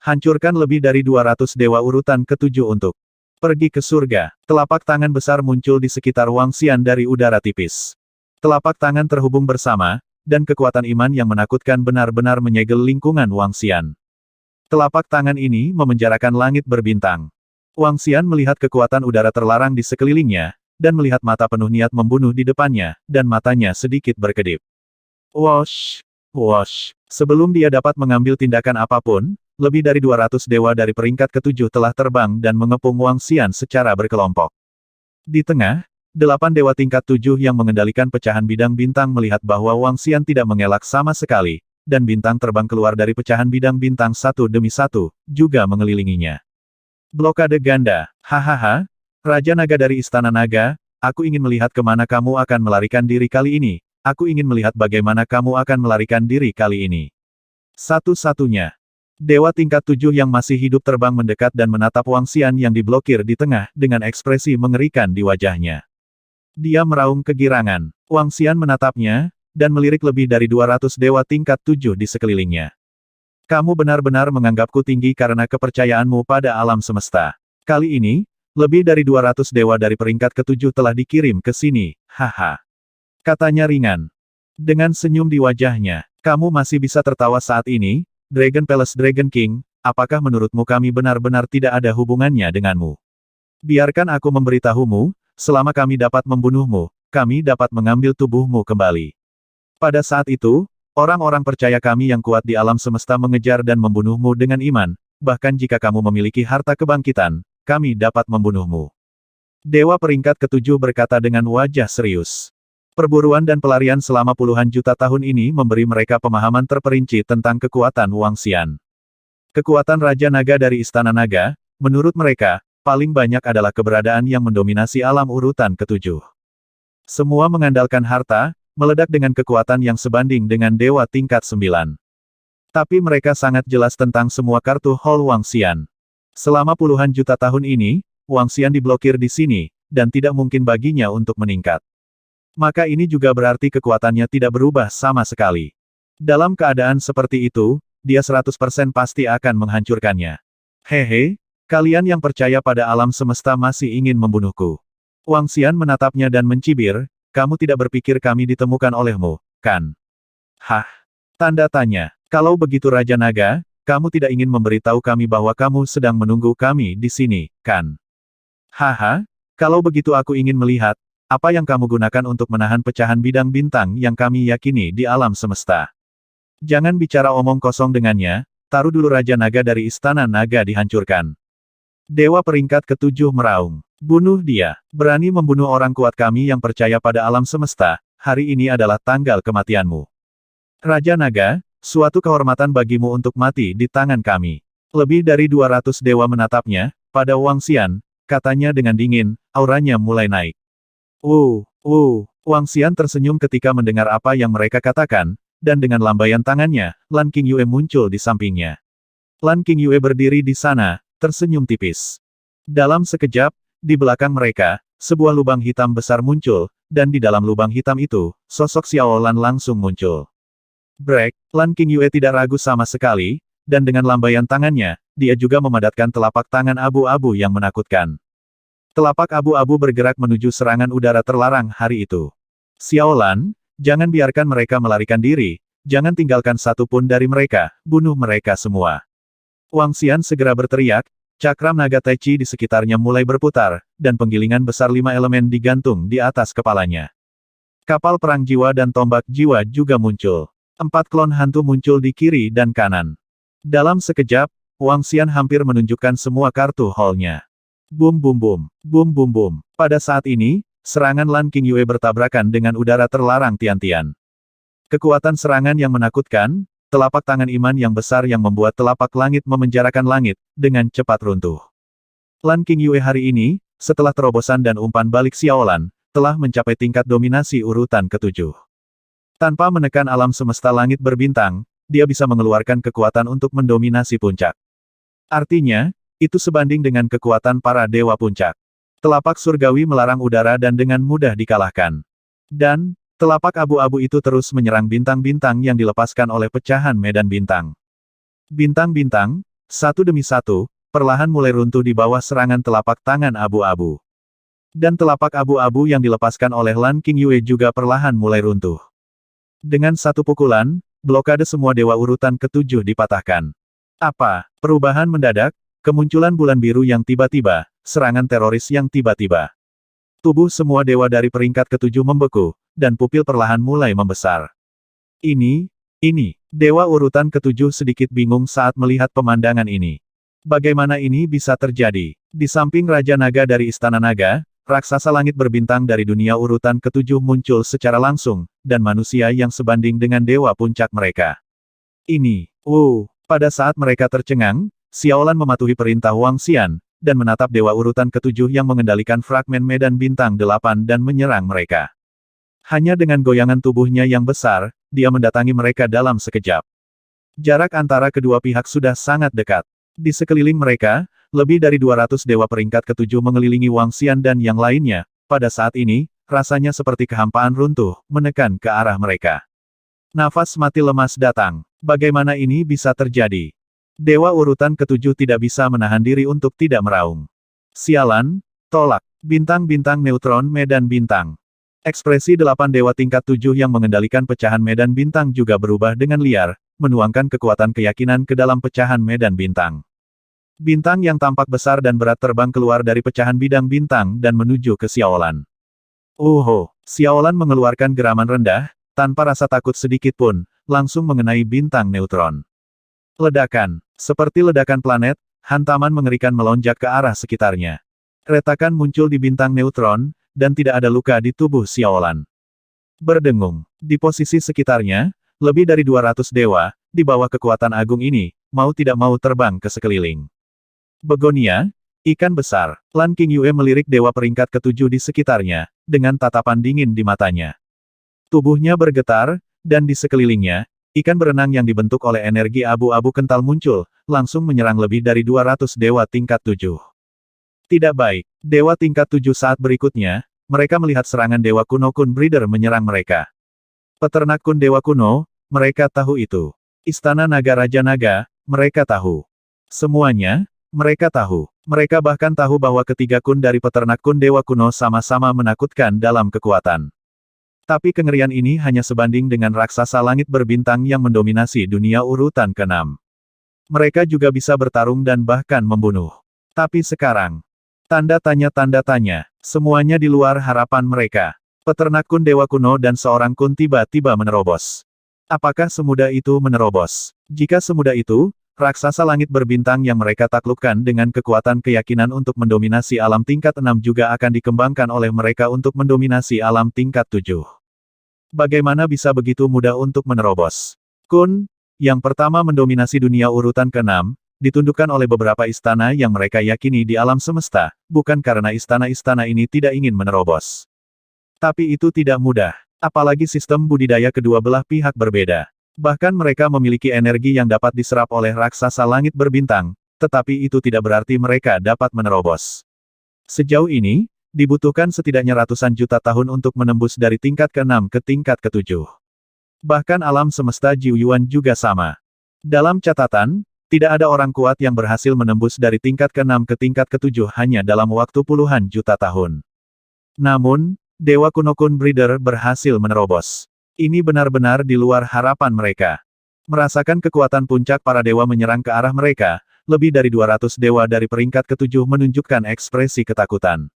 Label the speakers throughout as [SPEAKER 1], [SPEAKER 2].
[SPEAKER 1] Hancurkan lebih dari 200 dewa urutan ketujuh untuk pergi ke surga. Telapak tangan besar muncul di sekitar Wang Xian dari udara tipis. Telapak tangan terhubung bersama, dan kekuatan iman yang menakutkan benar-benar menyegel lingkungan Wang Xian. Telapak tangan ini memenjarakan langit berbintang. Wang Xian melihat kekuatan udara terlarang di sekelilingnya, dan melihat mata penuh niat membunuh di depannya, dan matanya sedikit berkedip. Wosh! Wosh! Sebelum dia dapat mengambil tindakan apapun, lebih dari 200 dewa dari peringkat ketujuh telah terbang dan mengepung Wang Xian secara berkelompok. Di tengah, 8 dewa tingkat 7 yang mengendalikan pecahan bidang bintang melihat bahwa Wang Xian tidak mengelak sama sekali, dan bintang terbang keluar dari pecahan bidang bintang satu demi satu, juga mengelilinginya. Blokade ganda, hahaha, Raja Naga dari Istana Naga, aku ingin melihat kemana kamu akan melarikan diri kali ini, aku ingin melihat bagaimana kamu akan melarikan diri kali ini. Satu-satunya. Dewa tingkat 7 yang masih hidup terbang mendekat dan menatap Wang Xian yang diblokir di tengah, dengan ekspresi mengerikan di wajahnya. Dia meraung kegirangan. Wang Xian menatapnya, dan melirik lebih dari 200 dewa tingkat 7 di sekelilingnya. Kamu benar-benar menganggapku tinggi karena kepercayaanmu pada alam semesta. Kali ini, lebih dari 200 dewa dari peringkat ketujuh telah dikirim ke sini, haha. Katanya ringan. Dengan senyum di wajahnya, kamu masih bisa tertawa saat ini, Dragon Palace Dragon King, apakah menurutmu kami benar-benar tidak ada hubungannya denganmu? Biarkan aku memberitahumu, selama kami dapat membunuhmu, kami dapat mengambil tubuhmu kembali. Pada saat itu, orang-orang percaya kami yang kuat di alam semesta mengejar dan membunuhmu dengan iman, bahkan jika kamu memiliki harta kebangkitan, kami dapat membunuhmu. Dewa peringkat ketujuh berkata dengan wajah serius. Perburuan dan pelarian selama puluhan juta tahun ini memberi mereka pemahaman terperinci tentang kekuatan Wang Xian. Kekuatan Raja Naga dari Istana Naga, menurut mereka, paling banyak adalah keberadaan yang mendominasi alam urutan ketujuh. Semua mengandalkan harta, meledak dengan kekuatan yang sebanding dengan dewa tingkat 9. Tapi mereka sangat jelas tentang semua kartu Hall Wang Xian. Selama puluhan juta tahun ini, Wang Xian diblokir di sini, dan tidak mungkin baginya untuk meningkat. Maka ini juga berarti kekuatannya tidak berubah sama sekali. Dalam keadaan seperti itu, dia 100% pasti akan menghancurkannya. Hehe, kalian yang percaya pada alam semesta masih ingin membunuhku. Wang Xian menatapnya dan mencibir, kamu tidak berpikir kami ditemukan olehmu, kan? Hah? Tanda tanya. Kalau begitu Raja Naga, kamu tidak ingin memberitahu kami bahwa kamu sedang menunggu kami di sini, kan? Haha, kalau begitu aku ingin melihat, apa yang kamu gunakan untuk menahan pecahan bidang bintang yang kami yakini di alam semesta? Jangan bicara omong kosong dengannya, taruh dulu Raja Naga dari Istana Naga dihancurkan. Dewa peringkat ketujuh meraung. Bunuh dia. Berani membunuh orang kuat kami yang percaya pada alam semesta, hari ini adalah tanggal kematianmu. Raja Naga, suatu kehormatan bagimu untuk mati di tangan kami. Lebih dari 200 dewa menatapnya, pada Wang Xian, katanya dengan dingin, auranya mulai naik. Wang Xian tersenyum ketika mendengar apa yang mereka katakan, dan dengan lambaian tangannya, Lan Qingyue muncul di sampingnya. Lan Qingyue berdiri di sana, tersenyum tipis. Dalam sekejap, di belakang mereka, sebuah lubang hitam besar muncul, dan di dalam lubang hitam itu, sosok Xiao Lan langsung muncul. Brek, Lan Qingyue tidak ragu sama sekali, dan dengan lambaian tangannya, dia juga memadatkan telapak tangan abu-abu yang menakutkan. Telapak abu-abu bergerak menuju serangan udara terlarang hari itu. Xiao Lan, jangan biarkan mereka melarikan diri, jangan tinggalkan satu pun dari mereka, bunuh mereka semua. Wang Xian segera berteriak, cakram naga Tai Chi di sekitarnya mulai berputar, dan penggilingan besar 5 elemen digantung di atas kepalanya. Kapal perang jiwa dan tombak jiwa juga muncul. 4 klon hantu muncul di kiri dan kanan. Dalam sekejap, Wang Xian hampir menunjukkan semua kartu hall-nya. Bum bum bum, bum bum bum. Pada saat ini, serangan Lan Qingyue bertabrakan dengan udara terlarang tian-tian. Kekuatan serangan yang menakutkan, telapak tangan iman yang besar yang membuat telapak langit memenjarakan langit, dengan cepat runtuh. Lan Qingyue hari ini, setelah terobosan dan umpan balik Xiao Lan, telah mencapai tingkat dominasi urutan ketujuh. Tanpa menekan alam semesta langit berbintang, dia bisa mengeluarkan kekuatan untuk mendominasi puncak. Artinya, itu sebanding dengan kekuatan para dewa puncak. Telapak surgawi melarang udara dan dengan mudah dikalahkan. Dan, telapak abu-abu itu terus menyerang bintang-bintang yang dilepaskan oleh pecahan medan bintang. Bintang-bintang, satu demi satu, perlahan mulai runtuh di bawah serangan telapak tangan abu-abu. Dan telapak abu-abu yang dilepaskan oleh Lan Qingyue juga perlahan mulai runtuh. Dengan satu pukulan, blokade semua dewa urutan ketujuh dipatahkan. Apa? Perubahan mendadak, kemunculan bulan biru yang tiba-tiba, serangan teroris yang tiba-tiba. Tubuh semua dewa dari peringkat ketujuh membeku, dan pupil perlahan mulai membesar. Ini, dewa urutan ketujuh sedikit bingung saat melihat pemandangan ini. Bagaimana ini bisa terjadi? Di samping Raja Naga dari Istana Naga, raksasa langit berbintang dari dunia urutan ketujuh muncul secara langsung, dan manusia yang sebanding dengan dewa puncak mereka. Pada saat mereka tercengang, Xiaolan mematuhi perintah Wang Xian, dan menatap dewa urutan ketujuh yang mengendalikan fragmen medan bintang 8 dan menyerang mereka. Hanya dengan goyangan tubuhnya yang besar, dia mendatangi mereka dalam sekejap. Jarak antara kedua pihak sudah sangat dekat. Di sekeliling mereka, lebih dari 200 dewa peringkat ketujuh mengelilingi Wang Xian dan yang lainnya. Pada saat ini, rasanya seperti kehampaan runtuh, menekan ke arah mereka. Nafas mati lemas datang. Bagaimana ini bisa terjadi? Dewa urutan ketujuh tidak bisa menahan diri untuk tidak meraung. Sialan, tolak, bintang-bintang neutron medan bintang. Ekspresi 8 dewa tingkat 7 yang mengendalikan pecahan medan bintang juga berubah dengan liar, menuangkan kekuatan keyakinan ke dalam pecahan medan bintang. Bintang yang tampak besar dan berat terbang keluar dari pecahan bidang bintang dan menuju ke Xiaolan. Xiaolan mengeluarkan geraman rendah, tanpa rasa takut sedikit pun, langsung mengenai bintang neutron. Ledakan. Seperti ledakan planet, hantaman mengerikan melonjak ke arah sekitarnya. Retakan muncul di bintang neutron, dan tidak ada luka di tubuh Xiaolan. Berdengung. Di posisi sekitarnya, lebih dari 200 dewa, di bawah kekuatan agung ini, mau tidak mau terbang ke sekeliling. Begonia, ikan besar. Lan Qingyue melirik dewa peringkat ketujuh di sekitarnya, dengan tatapan dingin di matanya. Tubuhnya bergetar, dan di sekelilingnya, ikan berenang yang dibentuk oleh energi abu-abu kental muncul, langsung menyerang lebih dari 200 dewa tingkat 7. Tidak baik. Dewa tingkat 7 saat berikutnya, mereka melihat serangan dewa kuno Kun Breeder menyerang mereka. Peternak Kun Dewa Kuno, mereka tahu itu. Istana Naga Raja Naga, mereka tahu. Semuanya, mereka tahu. Mereka bahkan tahu bahwa ketiga kun dari peternak kun Dewa Kuno sama-sama menakutkan dalam kekuatan. Tapi kengerian ini hanya sebanding dengan raksasa langit berbintang yang mendominasi dunia urutan ke-6. Mereka juga bisa bertarung dan bahkan membunuh. Tapi sekarang, tanda tanya, semuanya di luar harapan mereka. Peternak kun Dewa Kuno dan seorang kun tiba-tiba menerobos. Apakah semudah itu menerobos? Jika semudah itu, raksasa langit berbintang yang mereka taklukkan dengan kekuatan keyakinan untuk mendominasi alam tingkat 6 juga akan dikembangkan oleh mereka untuk mendominasi alam tingkat 7. Bagaimana bisa begitu mudah untuk menerobos? Kun, yang pertama mendominasi dunia urutan ke-6, ditundukkan oleh beberapa istana yang mereka yakini di alam semesta, bukan karena istana-istana ini tidak ingin menerobos. Tapi itu tidak mudah, apalagi sistem budidaya kedua belah pihak berbeda. Bahkan mereka memiliki energi yang dapat diserap oleh raksasa langit berbintang, tetapi itu tidak berarti mereka dapat menerobos. Sejauh ini, dibutuhkan setidaknya ratusan juta tahun untuk menembus dari tingkat ke-6 ke tingkat ke-7. Bahkan alam semesta Jiuyuan juga sama. Dalam catatan, tidak ada orang kuat yang berhasil menembus dari tingkat ke-6 ke tingkat ke-7 hanya dalam waktu puluhan juta tahun. Namun, Dewa Kuno Kun Breeder berhasil menerobos. Ini benar-benar di luar harapan mereka. Merasakan kekuatan puncak para dewa menyerang ke arah mereka, lebih dari 200 dewa dari peringkat ke-7 menunjukkan ekspresi ketakutan.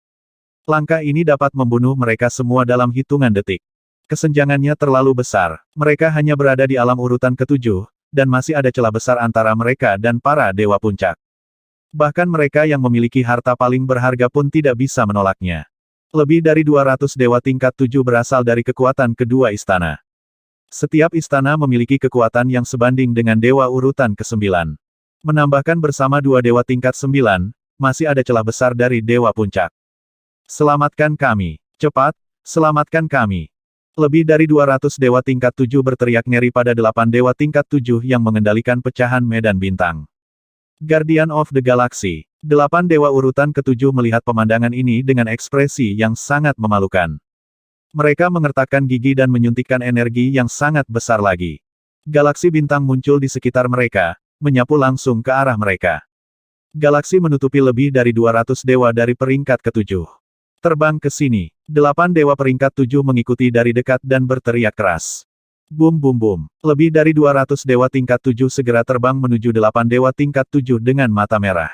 [SPEAKER 1] Langkah ini dapat membunuh mereka semua dalam hitungan detik. Kesenjangannya terlalu besar. Mereka hanya berada di alam urutan ke-7, dan masih ada celah besar antara mereka dan para dewa puncak. Bahkan mereka yang memiliki harta paling berharga pun tidak bisa menolaknya. Lebih dari 200 dewa tingkat 7 berasal dari kekuatan kedua istana. Setiap istana memiliki kekuatan yang sebanding dengan dewa urutan ke-9. Menambahkan bersama dua dewa tingkat 9, masih ada celah besar dari dewa puncak. Selamatkan kami. Cepat, selamatkan kami. Lebih dari 200 dewa tingkat 7 berteriak ngeri pada 8 dewa tingkat 7 yang mengendalikan pecahan medan bintang. Guardian of the Galaxy. 8 dewa urutan ke-7 melihat pemandangan ini dengan ekspresi yang sangat memalukan. Mereka mengertakkan gigi dan menyuntikkan energi yang sangat besar lagi. Galaksi bintang muncul di sekitar mereka, menyapu langsung ke arah mereka. Galaksi menutupi lebih dari 200 dewa dari peringkat ke-7. Terbang ke sini. 8 dewa peringkat 7 mengikuti dari dekat dan berteriak keras. Bum bum bum. Lebih dari 200 dewa tingkat 7 segera terbang menuju 8 dewa tingkat 7 dengan mata merah.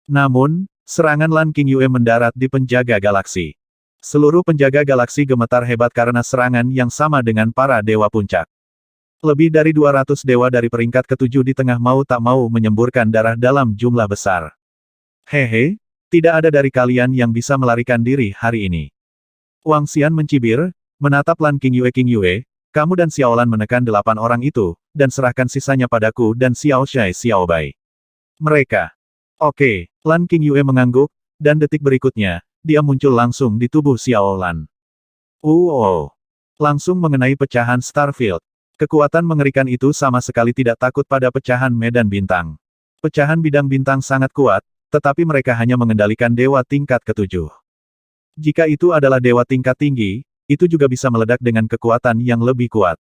[SPEAKER 1] Namun, serangan Lan Qingyue mendarat di penjaga galaksi. Seluruh penjaga galaksi gemetar hebat karena serangan yang sama dengan para dewa puncak. Lebih dari 200 dewa dari peringkat ke-7 di tengah mau tak mau menyemburkan darah dalam jumlah besar. Hehe, tidak ada dari kalian yang bisa melarikan diri hari ini. Wang Xian mencibir, menatap Lan Qingyue, kamu dan Xiaolan menekan 8 orang itu, dan serahkan sisanya padaku dan Xiao Shai Xiao Bai. Mereka. Oke, Lan Qingyue mengangguk, dan detik berikutnya, dia muncul langsung di tubuh Xiaolan. Langsung mengenai pecahan Starfield. Kekuatan mengerikan itu sama sekali tidak takut pada pecahan medan bintang. Pecahan bidang bintang sangat kuat, tetapi mereka hanya mengendalikan dewa tingkat ke-7. Jika itu adalah dewa tingkat tinggi, itu juga bisa meledak dengan kekuatan yang lebih kuat.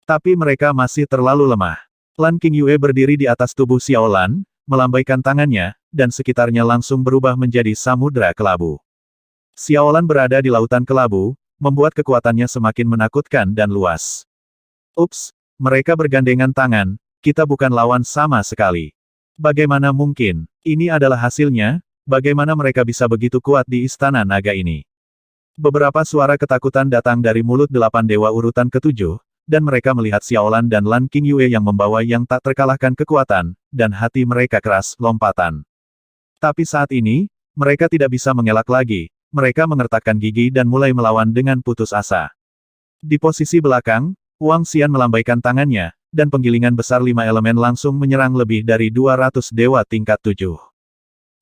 [SPEAKER 1] Tapi mereka masih terlalu lemah. Lan Qingyue berdiri di atas tubuh Xiaolan, melambaikan tangannya, dan sekitarnya langsung berubah menjadi samudra kelabu. Xiaolan berada di lautan kelabu, membuat kekuatannya semakin menakutkan dan luas. Ups, mereka bergandengan tangan, kita bukan lawan sama sekali. Bagaimana mungkin? Ini adalah hasilnya, bagaimana mereka bisa begitu kuat di istana naga ini? Beberapa suara ketakutan datang dari mulut 8 dewa urutan ke-7, dan mereka melihat Xiaolan dan Lan Qingyue yang membawa yang tak terkalahkan kekuatan, dan hati mereka keras, lompatan. Tapi saat ini, mereka tidak bisa mengelak lagi, mereka mengertakkan gigi dan mulai melawan dengan putus asa. Di posisi belakang, Wang Xian melambaikan tangannya, dan penggilingan besar 5 elemen langsung menyerang lebih dari 200 dewa tingkat 7.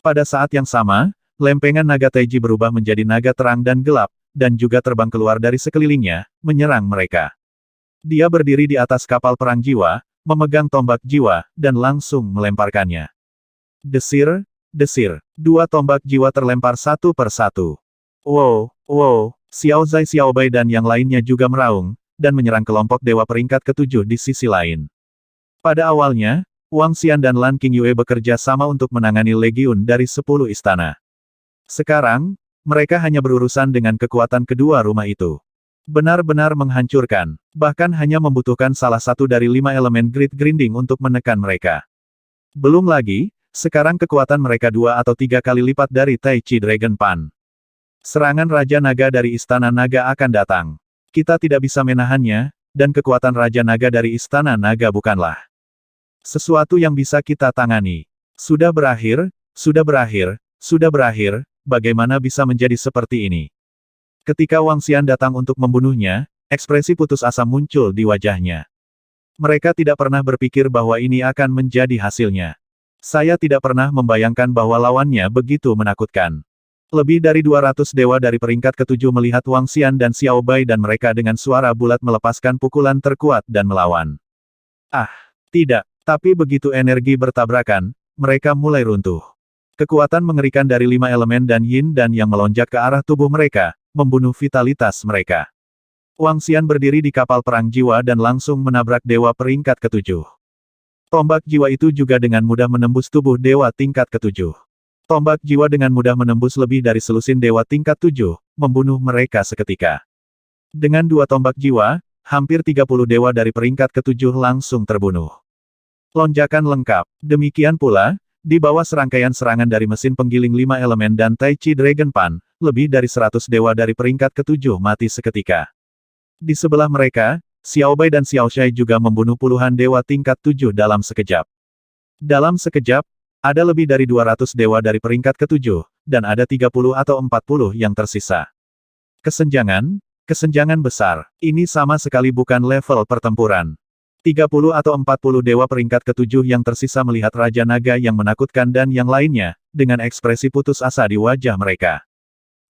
[SPEAKER 1] Pada saat yang sama, lempengan naga Taiji berubah menjadi naga terang dan gelap, dan juga terbang keluar dari sekelilingnya, menyerang mereka. Dia berdiri di atas kapal perang jiwa, memegang tombak jiwa, dan langsung melemparkannya. Desir, desir. 2 tombak jiwa terlempar satu per satu. Wow, Xiao Zai Xiao Bai dan yang lainnya juga meraung, dan menyerang kelompok dewa peringkat ke-7 di sisi lain. Pada awalnya, Wang Xian dan Lan Qingyue bekerja sama untuk menangani legiun dari 10 istana. Sekarang, mereka hanya berurusan dengan kekuatan kedua rumah itu. Benar-benar menghancurkan, bahkan hanya membutuhkan salah satu dari 5 elemen Great Grinding untuk menekan mereka. Belum lagi, sekarang kekuatan mereka 2 atau 3 kali lipat dari Tai Chi Dragon Pan. Serangan Raja Naga dari Istana Naga akan datang. Kita tidak bisa menahannya, dan kekuatan Raja Naga dari Istana Naga bukanlah sesuatu yang bisa kita tangani. Sudah berakhir, bagaimana bisa menjadi seperti ini? Ketika Wang Xian datang untuk membunuhnya, ekspresi putus asa muncul di wajahnya. Mereka tidak pernah berpikir bahwa ini akan menjadi hasilnya. Saya tidak pernah membayangkan bahwa lawannya begitu menakutkan. Lebih dari 200 dewa dari peringkat ke-7 melihat Wang Xian dan Xiao Bai dan mereka dengan suara bulat melepaskan pukulan terkuat dan melawan. Tidak. Tapi begitu energi bertabrakan, mereka mulai runtuh. Kekuatan mengerikan dari 5 elemen dan yin dan yang melonjak ke arah tubuh mereka, membunuh vitalitas mereka. Wang Xian berdiri di kapal perang jiwa dan langsung menabrak dewa peringkat ke-7. Tombak jiwa itu juga dengan mudah menembus tubuh dewa tingkat ke-7. Tombak jiwa dengan mudah menembus lebih dari selusin dewa tingkat 7, membunuh mereka seketika. Dengan 2 tombak jiwa, hampir 30 dewa dari peringkat ke-7 langsung terbunuh. Lonjakan lengkap. Demikian pula, di bawah serangkaian serangan dari mesin penggiling 5 elemen dan Tai Chi Dragon Pan, lebih dari 100 dewa dari peringkat ke-7 mati seketika. Di sebelah mereka, Xiao Bai dan Xiao Shai juga membunuh puluhan dewa tingkat 7 dalam sekejap. Dalam sekejap, ada lebih dari 200 dewa dari peringkat ke-7, dan ada 30 atau 40 yang tersisa. Kesenjangan besar. Ini sama sekali bukan level pertempuran. 30 atau 40 dewa peringkat ke-7 yang tersisa melihat Raja Naga yang menakutkan dan yang lainnya, dengan ekspresi putus asa di wajah mereka.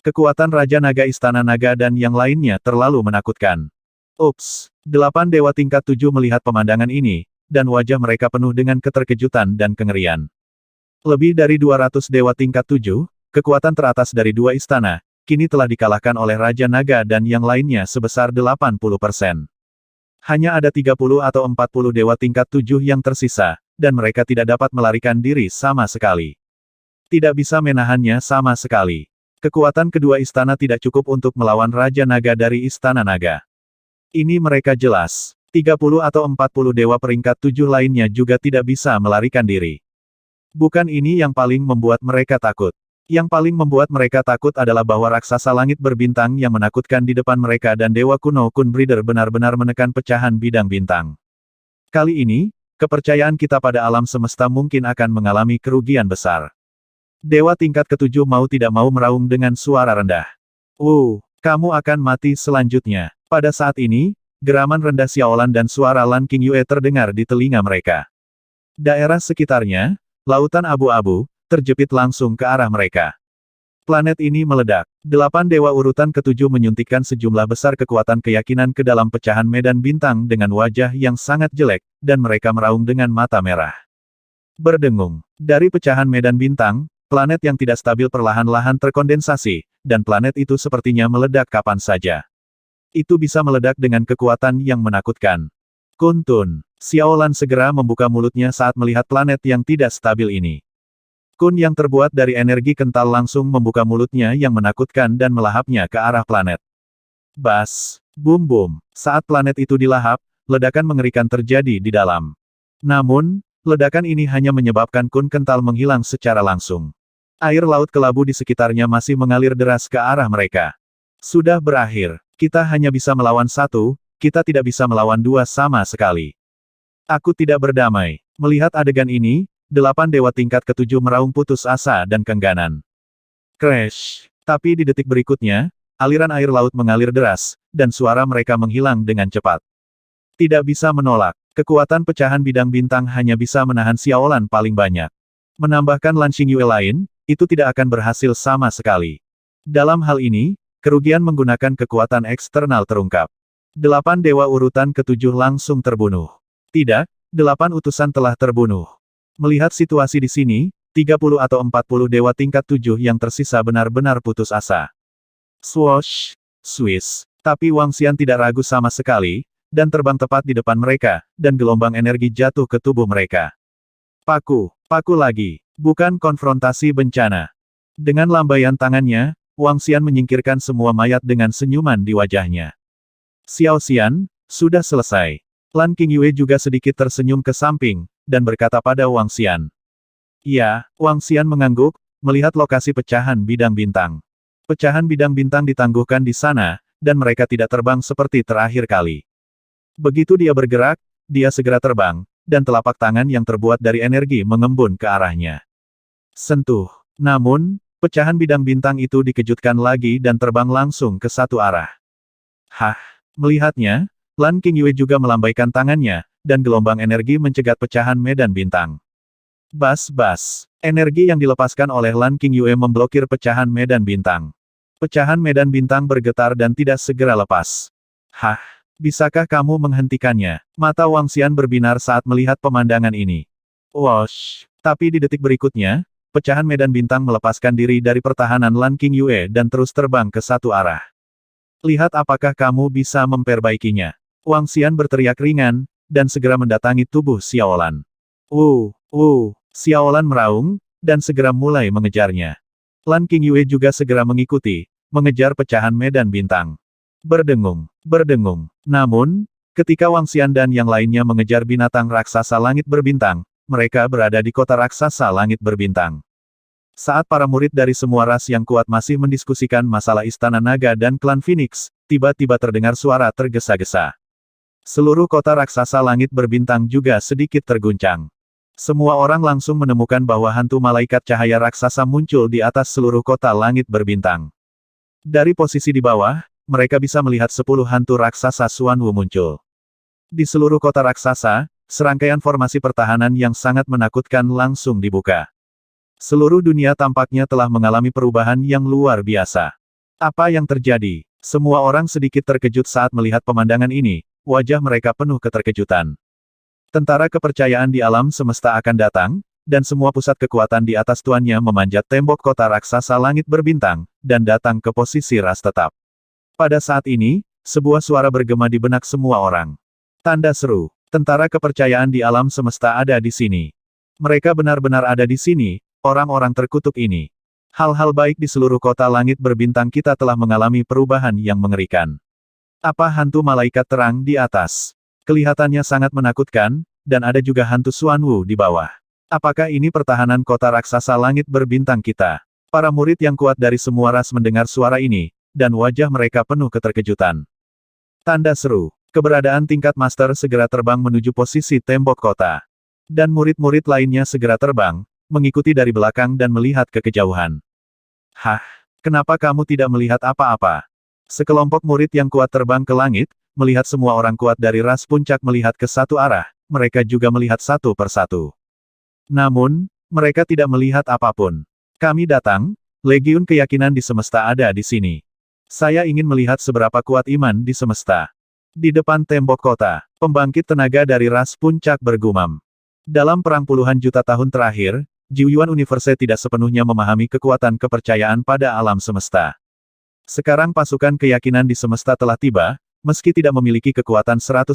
[SPEAKER 1] Kekuatan Raja Naga Istana Naga dan yang lainnya terlalu menakutkan. Ups, 8 dewa tingkat 7 melihat pemandangan ini, dan wajah mereka penuh dengan keterkejutan dan kengerian. Lebih dari 200 dewa tingkat 7, kekuatan teratas dari 2 istana, kini telah dikalahkan oleh Raja Naga dan yang lainnya sebesar 80%. Hanya ada 30 atau 40 dewa tingkat 7 yang tersisa, dan mereka tidak dapat melarikan diri sama sekali. Tidak bisa menahannya sama sekali. Kekuatan kedua istana tidak cukup untuk melawan Raja Naga dari Istana Naga. Ini mereka jelas. 30 atau 40 dewa peringkat 7 lainnya juga tidak bisa melarikan diri. Bukan ini yang paling membuat mereka takut. Yang paling membuat mereka takut adalah bahwa raksasa langit berbintang yang menakutkan di depan mereka dan dewa kuno Kunbreeder benar-benar menekan pecahan bidang bintang. Kali ini, kepercayaan kita pada alam semesta mungkin akan mengalami kerugian besar. Dewa tingkat ketujuh mau tidak mau meraung dengan suara rendah. Kamu akan mati selanjutnya. Pada saat ini, geraman rendah Xiaolan dan suara Lan Qingyue terdengar di telinga mereka. Daerah sekitarnya, lautan abu-abu, terjepit langsung ke arah mereka. Planet ini meledak. 8 dewa urutan ketujuh menyuntikkan sejumlah besar kekuatan keyakinan ke dalam pecahan medan bintang dengan wajah yang sangat jelek, dan mereka meraung dengan mata merah. Berdengung. Dari pecahan medan bintang, planet yang tidak stabil perlahan-lahan terkondensasi, dan planet itu sepertinya meledak kapan saja. Itu bisa meledak dengan kekuatan yang menakutkan. Kuntun. Xiaolan segera membuka mulutnya saat melihat planet yang tidak stabil ini. Kun yang terbuat dari energi kental langsung membuka mulutnya yang menakutkan dan melahapnya ke arah planet. Bas. Boom boom. Saat planet itu dilahap, ledakan mengerikan terjadi di dalam. Namun, ledakan ini hanya menyebabkan kun kental menghilang secara langsung. Air laut kelabu di sekitarnya masih mengalir deras ke arah mereka. Sudah berakhir. Kita hanya bisa melawan satu, kita tidak bisa melawan dua sama sekali. Aku tidak berdamai. Melihat adegan ini, 8 dewa tingkat ketujuh meraung putus asa dan kengganan. Crash. Tapi di detik berikutnya, aliran air laut mengalir deras, dan suara mereka menghilang dengan cepat. Tidak bisa menolak. Kekuatan pecahan bidang bintang hanya bisa menahan Xiaolan paling banyak. Menambahkan Lan Qingyue lain, itu tidak akan berhasil sama sekali. Dalam hal ini, kerugian menggunakan kekuatan eksternal terungkap. 8 dewa urutan ketujuh langsung terbunuh. Tidak, 8 utusan telah terbunuh. Melihat situasi di sini, 30 atau 40 dewa tingkat 7 yang tersisa benar-benar putus asa. Swoosh! Swiss. Tapi Wang Xian tidak ragu sama sekali, dan terbang tepat di depan mereka, dan gelombang energi jatuh ke tubuh mereka. Paku lagi. Bukan konfrontasi bencana. Dengan lambaian tangannya, Wang Xian menyingkirkan semua mayat dengan senyuman di wajahnya. Xiao Xian, sudah selesai. Lan Qingyue juga sedikit tersenyum ke samping, dan berkata pada Wang Xian. Ya, Wang Xian mengangguk, melihat lokasi pecahan bidang bintang. Pecahan bidang bintang ditangguhkan di sana, dan mereka tidak terbang seperti terakhir kali. Begitu dia bergerak, dia segera terbang, dan telapak tangan yang terbuat dari energi mengembun ke arahnya. Sentuh. Namun, pecahan bidang bintang itu dikejutkan lagi dan terbang langsung ke satu arah. Melihatnya, Lan Qingyue juga melambaikan tangannya, dan gelombang energi mencegat pecahan medan bintang. Bas. Energi yang dilepaskan oleh Lan Qingyue memblokir pecahan medan bintang. Pecahan medan bintang bergetar dan tidak segera lepas. Bisakah kamu menghentikannya? Mata Wang Xian berbinar saat melihat pemandangan ini. Wosh! Tapi di detik berikutnya, pecahan medan bintang melepaskan diri dari pertahanan Lan Qingyue dan terus terbang ke satu arah. Lihat apakah kamu bisa memperbaikinya. Wang Xian berteriak ringan, dan segera mendatangi tubuh Xiaolan. Xiaolan meraung, dan segera mulai mengejarnya. Lan Qingyue juga segera mengikuti, mengejar pecahan medan bintang. Berdengung. Namun, ketika Wang Xian dan yang lainnya mengejar binatang raksasa langit berbintang, mereka berada di kota raksasa langit berbintang. Saat para murid dari semua ras yang kuat masih mendiskusikan masalah Istana Naga dan klan Phoenix, tiba-tiba terdengar suara tergesa-gesa. Seluruh kota raksasa langit berbintang juga sedikit terguncang. Semua orang langsung menemukan bahwa hantu malaikat cahaya raksasa muncul di atas seluruh kota langit berbintang. Dari posisi di bawah, mereka bisa melihat 10 hantu raksasa Xuanwu muncul. Di seluruh kota raksasa, serangkaian formasi pertahanan yang sangat menakutkan langsung dibuka. Seluruh dunia tampaknya telah mengalami perubahan yang luar biasa. Apa yang terjadi? Semua orang sedikit terkejut saat melihat pemandangan ini, wajah mereka penuh keterkejutan. Tentara kepercayaan di alam semesta akan datang, dan semua pusat kekuatan di atas tuannya memanjat tembok kota raksasa langit berbintang, dan datang ke posisi ras tetap. Pada saat ini, sebuah suara bergema di benak semua orang. Tanda seru. Tentara kepercayaan di alam semesta ada di sini. Mereka benar-benar ada di sini, orang-orang terkutuk ini. Hal-hal baik di seluruh kota langit berbintang kita telah mengalami perubahan yang mengerikan. Apa hantu malaikat terang di atas? Kelihatannya sangat menakutkan, dan ada juga hantu Xuanwu di bawah. Apakah ini pertahanan kota raksasa langit berbintang kita? Para murid yang kuat dari semua ras mendengar suara ini, dan wajah mereka penuh keterkejutan. Tanda seru. Keberadaan tingkat master segera terbang menuju posisi tembok kota. Dan murid-murid lainnya segera terbang, mengikuti dari belakang dan melihat ke kejauhan. Hah? Kenapa kamu tidak melihat apa-apa? Sekelompok murid yang kuat terbang ke langit, melihat semua orang kuat dari ras puncak melihat ke satu arah, mereka juga melihat satu persatu. Namun, mereka tidak melihat apapun. Kami datang, legiun keyakinan di semesta ada di sini. Saya ingin melihat seberapa kuat iman di semesta. Di depan tembok kota, pembangkit tenaga dari ras puncak bergumam. Dalam perang puluhan juta tahun terakhir, Jiuyuan Universe tidak sepenuhnya memahami kekuatan kepercayaan pada alam semesta. Sekarang pasukan keyakinan di semesta telah tiba, meski tidak memiliki kekuatan 100%,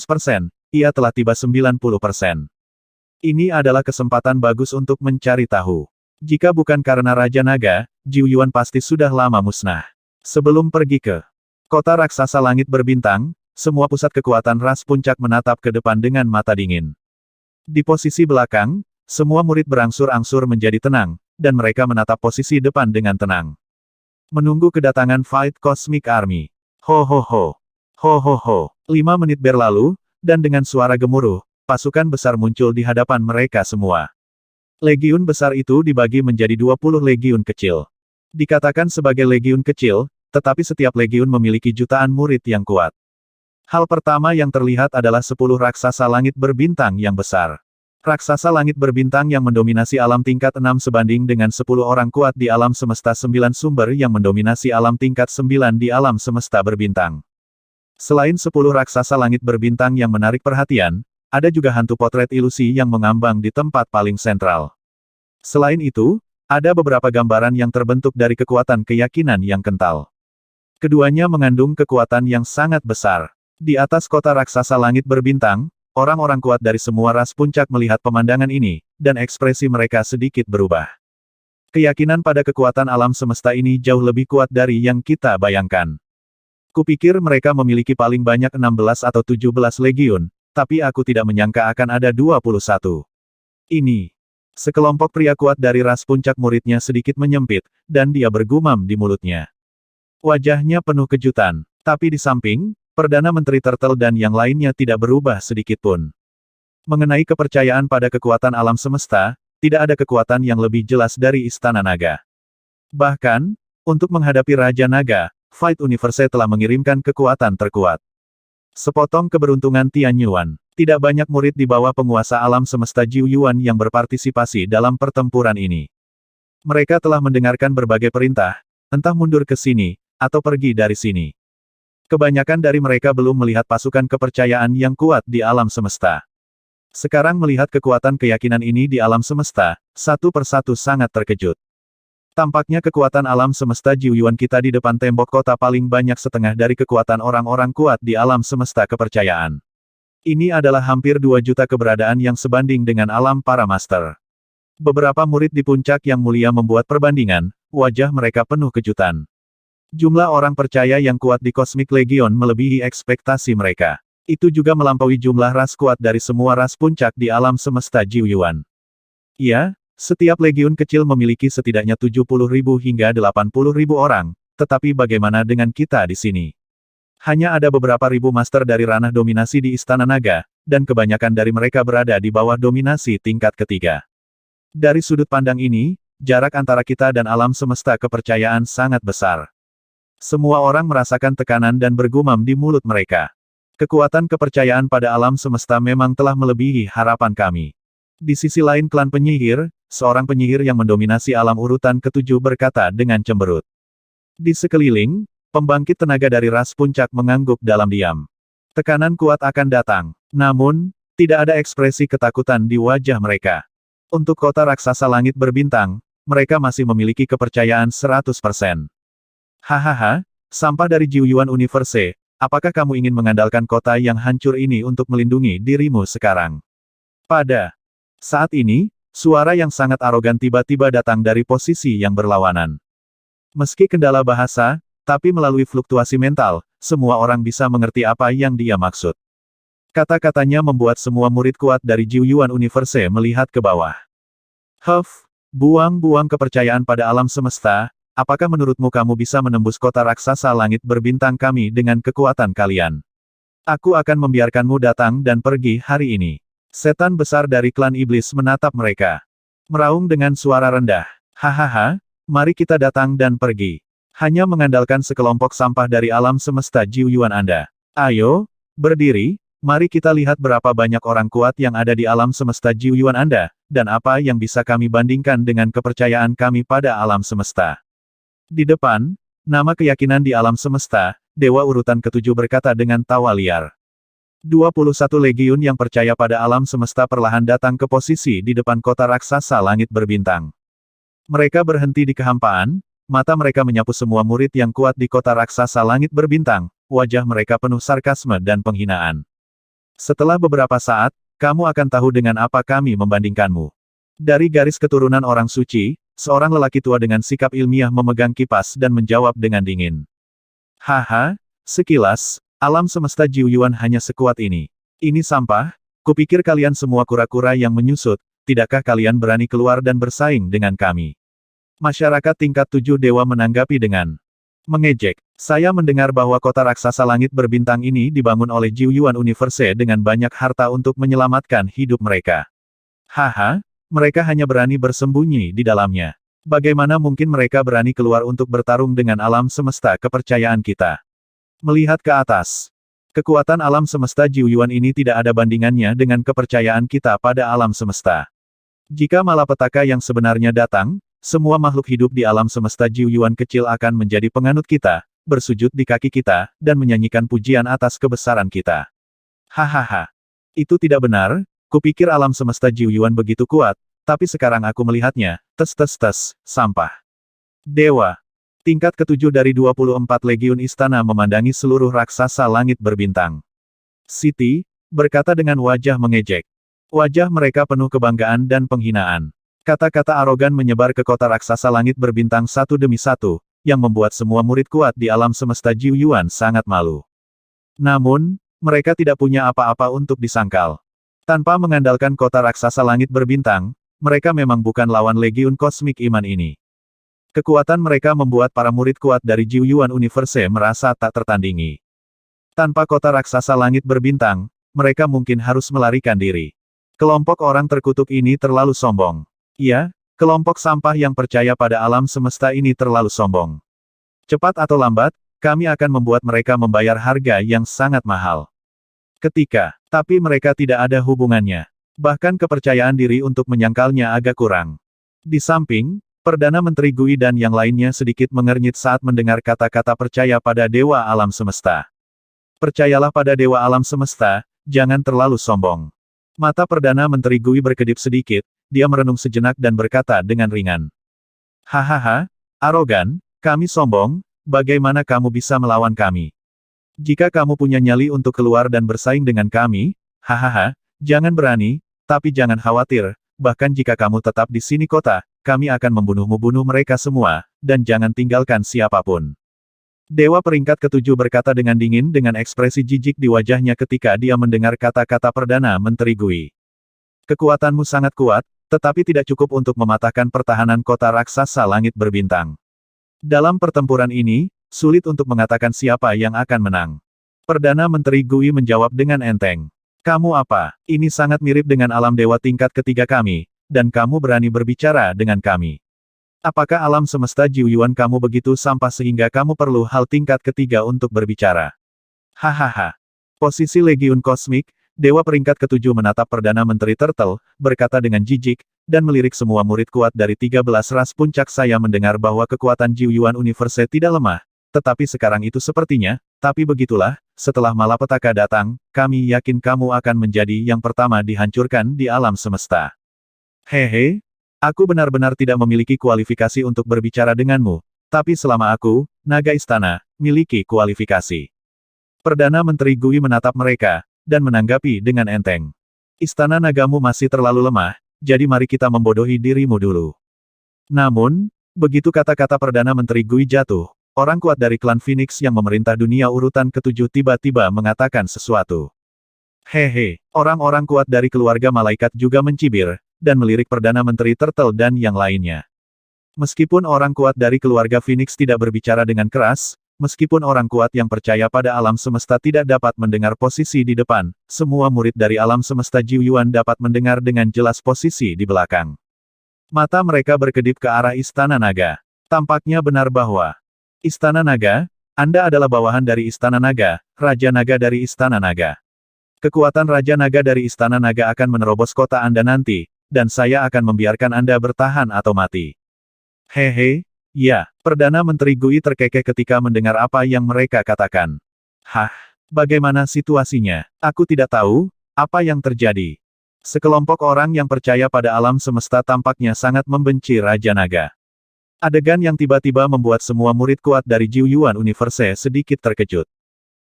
[SPEAKER 1] ia telah tiba 90%. Ini adalah kesempatan bagus untuk mencari tahu. Jika bukan karena Raja Naga, Jiuyuan pasti sudah lama musnah. Sebelum pergi ke kota raksasa langit berbintang, semua pusat kekuatan ras puncak menatap ke depan dengan mata dingin. Di posisi belakang, semua murid berangsur-angsur menjadi tenang, dan mereka menatap posisi depan dengan tenang. Menunggu kedatangan Fight Cosmic Army. Ho ho ho. Ho ho ho. 5 menit berlalu, dan dengan suara gemuruh, pasukan besar muncul di hadapan mereka semua. Legiun besar itu dibagi menjadi 20 legiun kecil. Dikatakan sebagai legiun kecil, tetapi setiap legiun memiliki jutaan murid yang kuat. Hal pertama yang terlihat adalah 10 raksasa langit berbintang yang besar. Raksasa langit berbintang yang mendominasi alam tingkat 6 sebanding dengan 10 orang kuat di alam semesta 9 sumber yang mendominasi alam tingkat 9 di alam semesta berbintang. Selain 10 raksasa langit berbintang yang menarik perhatian, ada juga hantu potret ilusi yang mengambang di tempat paling sentral. Selain itu, ada beberapa gambaran yang terbentuk dari kekuatan keyakinan yang kental. Keduanya mengandung kekuatan yang sangat besar. Di atas kota raksasa langit berbintang, orang-orang kuat dari semua ras puncak melihat pemandangan ini, dan ekspresi mereka sedikit berubah. Keyakinan pada kekuatan alam semesta ini jauh lebih kuat dari yang kita bayangkan. Kupikir mereka memiliki paling banyak 16 atau 17 legiun, tapi aku tidak menyangka akan ada 21. Ini. Sekelompok pria kuat dari ras puncak muridnya sedikit menyempit, dan dia bergumam di mulutnya. Wajahnya penuh kejutan, tapi di samping, Perdana Menteri Turtle dan yang lainnya tidak berubah sedikitpun. Mengenai kepercayaan pada kekuatan alam semesta, tidak ada kekuatan yang lebih jelas dari Istana Naga. Bahkan, untuk menghadapi Raja Naga, Fight Universe telah mengirimkan kekuatan terkuat. Sepotong keberuntungan Tian Yuan. Tidak banyak murid di bawah penguasa alam semesta Jiu Yuan yang berpartisipasi dalam pertempuran ini. Mereka telah mendengarkan berbagai perintah, entah mundur ke sini, atau pergi dari sini. Kebanyakan dari mereka belum melihat pasukan kepercayaan yang kuat di alam semesta. Sekarang melihat kekuatan keyakinan ini di alam semesta, satu persatu sangat terkejut. Tampaknya kekuatan alam semesta Jiuyuan kita di depan tembok kota paling banyak setengah dari kekuatan orang-orang kuat di alam semesta kepercayaan. Ini adalah hampir 2 juta keberadaan yang sebanding dengan alam para master. Beberapa murid di puncak yang mulia membuat perbandingan, wajah mereka penuh kejutan. Jumlah orang percaya yang kuat di Cosmic Legion melebihi ekspektasi mereka. Itu juga melampaui jumlah ras kuat dari semua ras puncak di alam semesta Jiuyuan. Ya, setiap legiun kecil memiliki setidaknya 70.000 hingga 80.000 orang, tetapi bagaimana dengan kita di sini? Hanya ada beberapa ribu master dari ranah dominasi di Istana Naga, dan kebanyakan dari mereka berada di bawah dominasi tingkat ketiga. Dari sudut pandang ini, jarak antara kita dan alam semesta kepercayaan sangat besar. Semua orang merasakan tekanan dan bergumam di mulut mereka. Kekuatan kepercayaan pada alam semesta memang telah melebihi harapan kami. Di sisi lain klan penyihir, seorang penyihir yang mendominasi alam urutan ke-7 berkata dengan cemberut. Di sekeliling, pembangkit tenaga dari ras puncak mengangguk dalam diam. Tekanan kuat akan datang. Namun, tidak ada ekspresi ketakutan di wajah mereka. Untuk kota raksasa langit berbintang, mereka masih memiliki kepercayaan 100%. Hahaha, sampah dari Jiuyuan Universe, apakah kamu ingin mengandalkan kota yang hancur ini untuk melindungi dirimu sekarang? Pada saat ini, Suara yang sangat arogan tiba-tiba datang dari posisi yang berlawanan. Meski kendala bahasa, tapi melalui fluktuasi mental, semua orang bisa mengerti apa yang dia maksud. Kata-katanya membuat semua murid kuat dari Jiuyuan Universe melihat ke bawah. Huff, buang-buang kepercayaan pada alam semesta, apakah menurutmu kamu bisa menembus kota raksasa langit berbintang kami dengan kekuatan kalian? Aku akan membiarkanmu datang dan pergi hari ini. Setan besar dari klan iblis menatap mereka. Meraung dengan suara rendah. Hahaha, mari kita datang dan pergi. Hanya mengandalkan sekelompok sampah dari alam semesta Jiuyuan Anda. Ayo, berdiri, mari kita lihat berapa banyak orang kuat yang ada di alam semesta Jiuyuan Anda, dan apa yang bisa kami bandingkan dengan kepercayaan kami pada alam semesta. Di depan, nama keyakinan di alam semesta, Dewa Urutan ke-7 berkata dengan tawa liar. 21 legiun yang percaya pada alam semesta perlahan datang ke posisi di depan kota raksasa langit berbintang. Mereka berhenti di kehampaan, mata mereka menyapu semua murid yang kuat di kota raksasa langit berbintang, wajah mereka penuh sarkasme dan penghinaan. Setelah beberapa saat, kamu akan tahu dengan apa kami membandingkanmu. Dari garis keturunan orang suci, seorang lelaki tua dengan sikap ilmiah memegang kipas dan menjawab dengan dingin. Haha, sekilas, alam semesta Jiuyuan hanya sekuat ini. Ini sampah, kupikir kalian semua kura-kura yang menyusut, tidakkah kalian berani keluar dan bersaing dengan kami? Masyarakat tingkat 7 dewa menanggapi dengan mengejek. Saya mendengar bahwa kota raksasa langit berbintang ini dibangun oleh Jiuyuan Universe dengan banyak harta untuk menyelamatkan hidup mereka. Haha, mereka hanya berani bersembunyi di dalamnya. Bagaimana mungkin mereka berani keluar untuk bertarung dengan alam semesta kepercayaan kita? Melihat ke atas. Kekuatan alam semesta Jiuyuan ini tidak ada bandingannya dengan kepercayaan kita pada alam semesta. Jika malapetaka yang sebenarnya datang, semua makhluk hidup di alam semesta Jiuyuan kecil akan menjadi penganut kita, bersujud di kaki kita, dan menyanyikan pujian atas kebesaran kita. Hahaha. Itu tidak benar, kupikir alam semesta Jiuyuan begitu kuat, tapi sekarang aku melihatnya, sampah. Dewa. Tingkat ke-7 dari 24 legiun istana memandangi seluruh raksasa langit berbintang. Siti, berkata dengan wajah mengejek. Wajah mereka penuh kebanggaan dan penghinaan. Kata-kata arogan menyebar ke kota raksasa langit berbintang satu demi satu, yang membuat semua murid kuat di alam semesta Jiuyuan sangat malu. Namun, mereka tidak punya apa-apa untuk disangkal. Tanpa mengandalkan kota raksasa langit berbintang, mereka memang bukan lawan legiun kosmik iman ini. Kekuatan mereka membuat para murid kuat dari Jiuyuan Universe merasa tak tertandingi. Tanpa kota raksasa langit berbintang, mereka mungkin harus melarikan diri. Kelompok orang terkutuk ini terlalu sombong. Ya, kelompok sampah yang percaya pada alam semesta ini terlalu sombong. Cepat atau lambat, kami akan membuat mereka membayar harga yang sangat mahal. Tapi mereka tidak ada hubungannya. Bahkan kepercayaan diri untuk menyangkalnya agak kurang. Di samping, Perdana Menteri Gui dan yang lainnya sedikit mengernyit saat mendengar kata-kata percaya pada Dewa Alam Semesta. Percayalah pada Dewa Alam Semesta, jangan terlalu sombong. Mata Perdana Menteri Gui berkedip sedikit, dia merenung sejenak dan berkata dengan ringan. Hahaha, arogan, kami sombong, bagaimana kamu bisa melawan kami? Jika kamu punya nyali untuk keluar dan bersaing dengan kami, hahaha, jangan berani, tapi jangan khawatir, bahkan jika kamu tetap di sini kota, kami akan membunuh mereka semua, dan jangan tinggalkan siapapun. Dewa peringkat ke-7 berkata dengan dingin dengan ekspresi jijik di wajahnya ketika dia mendengar kata-kata Perdana Menteri Gui. Kekuatanmu sangat kuat, tetapi tidak cukup untuk mematahkan pertahanan kota raksasa langit berbintang. Dalam pertempuran ini, sulit untuk mengatakan siapa yang akan menang. Perdana Menteri Gui menjawab dengan enteng. Kamu apa? Ini sangat mirip dengan alam dewa tingkat ketiga kami, dan kamu berani berbicara dengan kami. Apakah alam semesta Jiuyuan kamu begitu sampah sehingga kamu perlu hal tingkat ketiga untuk berbicara? Hahaha. Posisi Legiun Kosmik, Dewa peringkat ke-7 menatap Perdana Menteri Turtle, berkata dengan jijik, dan melirik semua murid kuat dari 13 ras puncak. Saya mendengar bahwa kekuatan Jiuyuan Universe tidak lemah, tetapi sekarang itu sepertinya, tapi begitulah, setelah malapetaka datang, kami yakin kamu akan menjadi yang pertama dihancurkan di alam semesta. Hehe, aku benar-benar tidak memiliki kualifikasi untuk berbicara denganmu, tapi selama aku, Naga Istana, miliki kualifikasi. Perdana Menteri Gui menatap mereka, dan menanggapi dengan enteng. Istana nagamu masih terlalu lemah, jadi mari kita membodohi dirimu dulu. Namun, begitu kata-kata Perdana Menteri Gui jatuh, orang kuat dari klan Phoenix yang memerintah dunia urutan ke-7 tiba-tiba mengatakan sesuatu. Hehe, orang-orang kuat dari keluarga malaikat juga mencibir, dan melirik Perdana Menteri Turtle dan yang lainnya. Meskipun orang kuat dari keluarga Phoenix tidak berbicara dengan keras, meskipun orang kuat yang percaya pada alam semesta tidak dapat mendengar posisi di depan, semua murid dari alam semesta Jiu Yuan dapat mendengar dengan jelas posisi di belakang. Mata mereka berkedip ke arah Istana Naga. Tampaknya benar bahwa Istana Naga, Anda adalah bawahan dari Istana Naga, Raja Naga dari Istana Naga. Kekuatan Raja Naga dari Istana Naga akan menerobos kota Anda nanti, dan saya akan membiarkan Anda bertahan atau mati. Hehe, ya, Perdana Menteri Gui terkekeh ketika mendengar apa yang mereka katakan. Hah, bagaimana situasinya? Aku tidak tahu, apa yang terjadi. Sekelompok orang yang percaya pada alam semesta tampaknya sangat membenci Raja Naga. Adegan yang tiba-tiba membuat semua murid kuat dari Jiu Yuan Universe sedikit terkejut.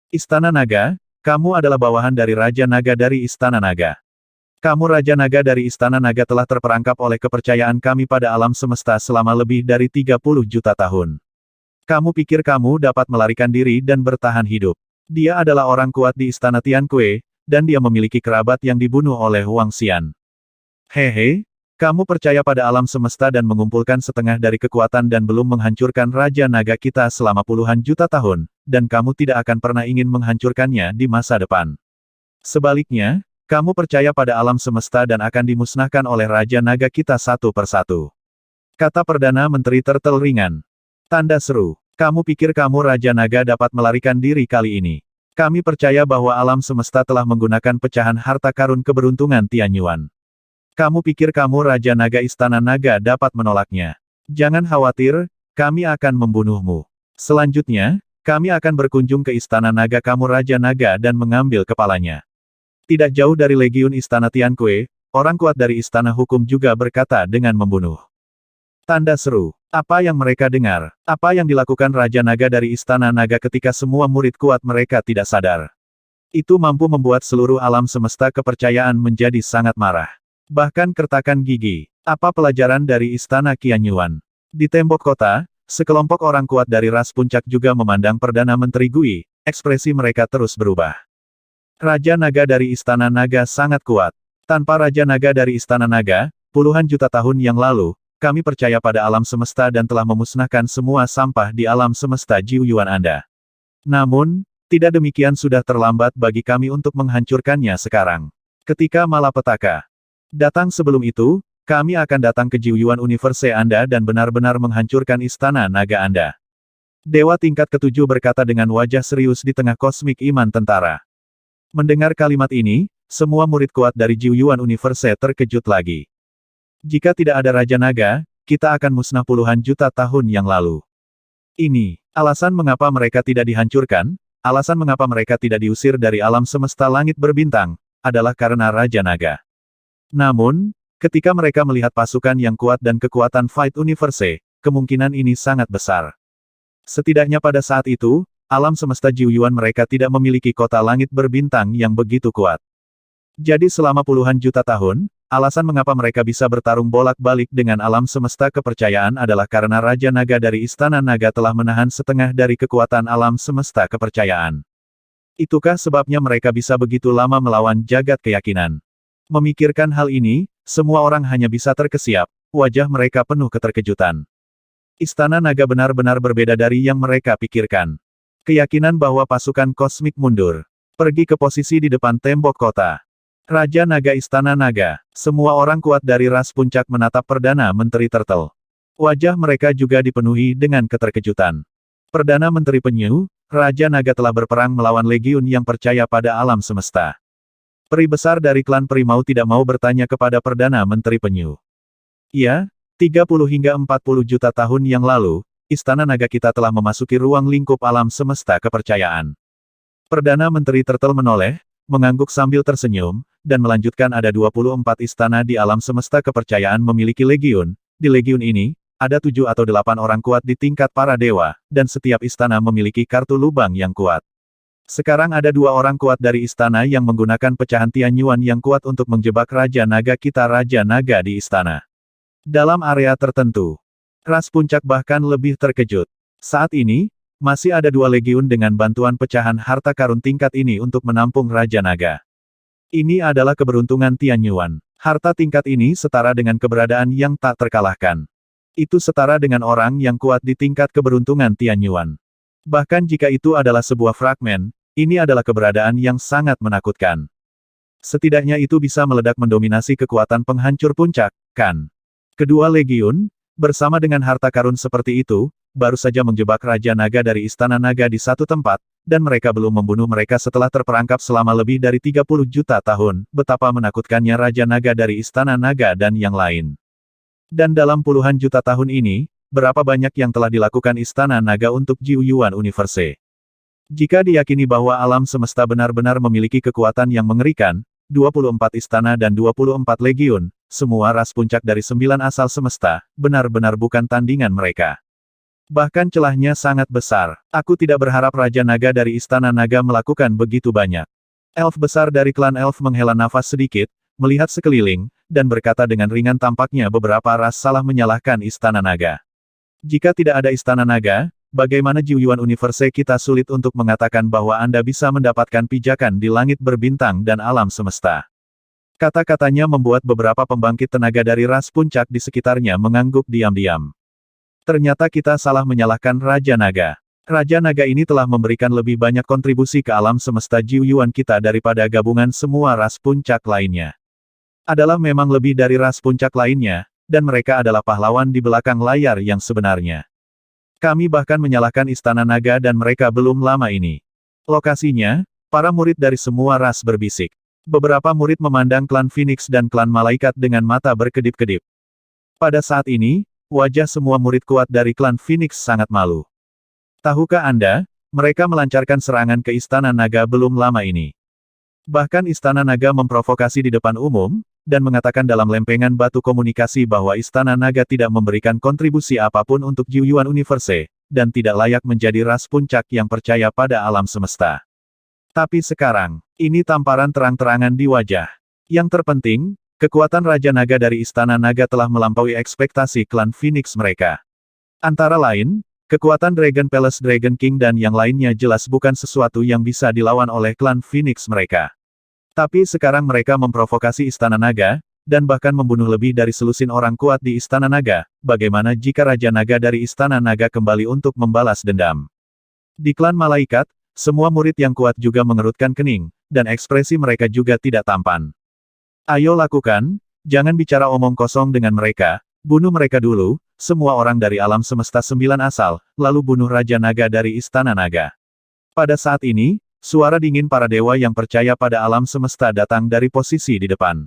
[SPEAKER 1] Istana Naga, kamu adalah bawahan dari Raja Naga dari Istana Naga. Kamu Raja Naga dari Istana Naga telah terperangkap oleh kepercayaan kami pada alam semesta selama lebih dari 30 juta tahun. Kamu pikir kamu dapat melarikan diri dan bertahan hidup. Dia adalah orang kuat di Istana Tianque, dan dia memiliki kerabat yang dibunuh oleh Wang Xian. Hehe, kamu percaya pada alam semesta dan mengumpulkan setengah dari kekuatan dan belum menghancurkan Raja Naga kita selama puluhan juta tahun, dan kamu tidak akan pernah ingin menghancurkannya di masa depan. Sebaliknya, kamu percaya pada alam semesta dan akan dimusnahkan oleh Raja Naga kita satu persatu. Kata Perdana Menteri Turtle ringan. Tanda seru. Kamu pikir kamu Raja Naga dapat melarikan diri kali ini? Kami percaya bahwa alam semesta telah menggunakan pecahan harta karun keberuntungan Tianyuan. Kamu pikir kamu Raja Naga Istana Naga dapat menolaknya? Jangan khawatir, kami akan membunuhmu. Selanjutnya, kami akan berkunjung ke Istana Naga kamu Raja Naga dan mengambil kepalanya. Tidak jauh dari Legiun Istana Tianque, orang kuat dari Istana Hukum juga berkata dengan membunuh. Tanda seru. Apa yang mereka dengar? Apa yang dilakukan Raja Naga dari Istana Naga ketika semua murid kuat mereka tidak sadar? Itu mampu membuat seluruh alam semesta kepercayaan menjadi sangat marah. Bahkan kertakan gigi. Apa pelajaran dari Istana Qianyuan? Di tembok kota, sekelompok orang kuat dari ras puncak juga memandang Perdana Menteri Gui, ekspresi mereka terus berubah. Raja Naga dari Istana Naga sangat kuat. Tanpa Raja Naga dari Istana Naga, puluhan juta tahun yang lalu, kami percaya pada alam semesta dan telah memusnahkan semua sampah di alam semesta Jiu Yuan Anda. Namun, tidak demikian sudah terlambat bagi kami untuk menghancurkannya sekarang. Ketika malapetaka datang sebelum itu, kami akan datang ke Jiu Yuan Universe Anda dan benar-benar menghancurkan Istana Naga Anda. Dewa tingkat ke-7 berkata dengan wajah serius di tengah kosmik iman tentara. Mendengar kalimat ini, semua murid kuat dari Jiu Yuan Universe terkejut lagi. Jika tidak ada Raja Naga, kita akan musnah puluhan juta tahun yang lalu. Ini, alasan mengapa mereka tidak dihancurkan, alasan mengapa mereka tidak diusir dari alam semesta langit berbintang, adalah karena Raja Naga. Namun, ketika mereka melihat pasukan yang kuat dan kekuatan Fight Universe, kemungkinan ini sangat besar. Setidaknya pada saat itu, alam semesta Jiu Yuan mereka tidak memiliki kota langit berbintang yang begitu kuat. Jadi selama puluhan juta tahun, alasan mengapa mereka bisa bertarung bolak-balik dengan alam semesta kepercayaan adalah karena Raja Naga dari Istana Naga telah menahan setengah dari kekuatan alam semesta kepercayaan. Itukah sebabnya mereka bisa begitu lama melawan jagat keyakinan? Memikirkan hal ini, semua orang hanya bisa terkesiap, wajah mereka penuh keterkejutan. Istana Naga benar-benar berbeda dari yang mereka pikirkan. Keyakinan bahwa pasukan kosmik mundur. Pergi ke posisi di depan tembok kota. Raja Naga Istana Naga. Semua orang kuat dari ras puncak menatap Perdana Menteri Turtle. Wajah mereka juga dipenuhi dengan keterkejutan. Perdana Menteri Penyu, Raja Naga telah berperang melawan legiun yang percaya pada alam semesta. Peri besar dari klan Peri Mau tidak mau bertanya kepada Perdana Menteri Penyu. Iya, 30 hingga 40 juta tahun yang lalu, Istana Naga kita telah memasuki ruang lingkup alam semesta kepercayaan. Perdana Menteri Turtle menoleh, mengangguk sambil tersenyum, dan melanjutkan ada 24 istana di alam semesta kepercayaan memiliki legiun. Di legiun ini, ada 7 atau 8 orang kuat di tingkat para dewa, dan setiap istana memiliki kartu lubang yang kuat. Sekarang ada dua orang kuat dari istana yang menggunakan pecahan Tianyuan yang kuat untuk menjebak Raja Naga kita Raja Naga di istana. Dalam area tertentu, ras puncak bahkan lebih terkejut. Saat ini, masih ada dua legiun dengan bantuan pecahan harta karun tingkat ini untuk menampung Raja Naga. Ini adalah keberuntungan Tianyuan. Harta tingkat ini setara dengan keberadaan yang tak terkalahkan. Itu setara dengan orang yang kuat di tingkat keberuntungan Tianyuan. Bahkan jika itu adalah sebuah fragmen, ini adalah keberadaan yang sangat menakutkan. Setidaknya itu bisa meledak mendominasi kekuatan penghancur puncak, kan? Kedua legiun, bersama dengan harta karun seperti itu, baru saja menjebak Raja Naga dari Istana Naga di satu tempat, dan mereka belum membunuh mereka setelah terperangkap selama lebih dari 30 juta tahun, betapa menakutkannya Raja Naga dari Istana Naga dan yang lain. Dan dalam puluhan juta tahun ini, berapa banyak yang telah dilakukan Istana Naga untuk Jiuyuan Universe? Jika diyakini bahwa alam semesta benar-benar memiliki kekuatan yang mengerikan, 24 istana dan 24 legiun, semua ras puncak dari 9 asal semesta, benar-benar bukan tandingan mereka. Bahkan celahnya sangat besar. Aku tidak berharap Raja Naga dari Istana Naga melakukan begitu banyak. Elf besar dari klan Elf menghela nafas sedikit, melihat sekeliling, dan berkata dengan ringan tampaknya beberapa ras salah menyalahkan Istana Naga. Jika tidak ada Istana Naga, bagaimana Jiuyuan Universe kita sulit untuk mengatakan bahwa Anda bisa mendapatkan pijakan di langit berbintang dan alam semesta. Kata-katanya membuat beberapa pembangkit tenaga dari ras puncak di sekitarnya mengangguk diam-diam. Ternyata kita salah menyalahkan Raja Naga. Raja Naga ini telah memberikan lebih banyak kontribusi ke alam semesta Jiuyuan kita daripada gabungan semua ras puncak lainnya. Adalah memang lebih dari ras puncak lainnya, dan mereka adalah pahlawan di belakang layar yang sebenarnya. Kami bahkan menyalahkan Istana Naga dan mereka belum lama ini. Lokasinya, para murid dari semua ras berbisik. Beberapa murid memandang klan Phoenix dan klan Malaikat dengan mata berkedip-kedip. Pada saat ini, wajah semua murid kuat dari klan Phoenix sangat malu. Tahukah Anda, mereka melancarkan serangan ke Istana Naga belum lama ini. Bahkan Istana Naga memprovokasi di depan umum, dan mengatakan dalam lempengan batu komunikasi bahwa Istana Naga tidak memberikan kontribusi apapun untuk Jiuyuan Universe, dan tidak layak menjadi ras puncak yang percaya pada alam semesta. Tapi sekarang, ini tamparan terang-terangan di wajah. Yang terpenting, kekuatan Raja Naga dari Istana Naga telah melampaui ekspektasi klan Phoenix mereka. Antara lain, kekuatan Dragon Palace Dragon King dan yang lainnya jelas bukan sesuatu yang bisa dilawan oleh klan Phoenix mereka. Tapi sekarang mereka memprovokasi Istana Naga, dan bahkan membunuh lebih dari selusin orang kuat di Istana Naga. Bagaimana jika Raja Naga dari Istana Naga kembali untuk membalas dendam? Di klan Malaikat, semua murid yang kuat juga mengerutkan kening, dan ekspresi mereka juga tidak tampan. Ayo lakukan, jangan bicara omong kosong dengan mereka, bunuh mereka dulu, semua orang dari alam semesta 9 asal, lalu bunuh Raja Naga dari Istana Naga. Pada saat ini, suara dingin para dewa yang percaya pada alam semesta datang dari posisi di depan.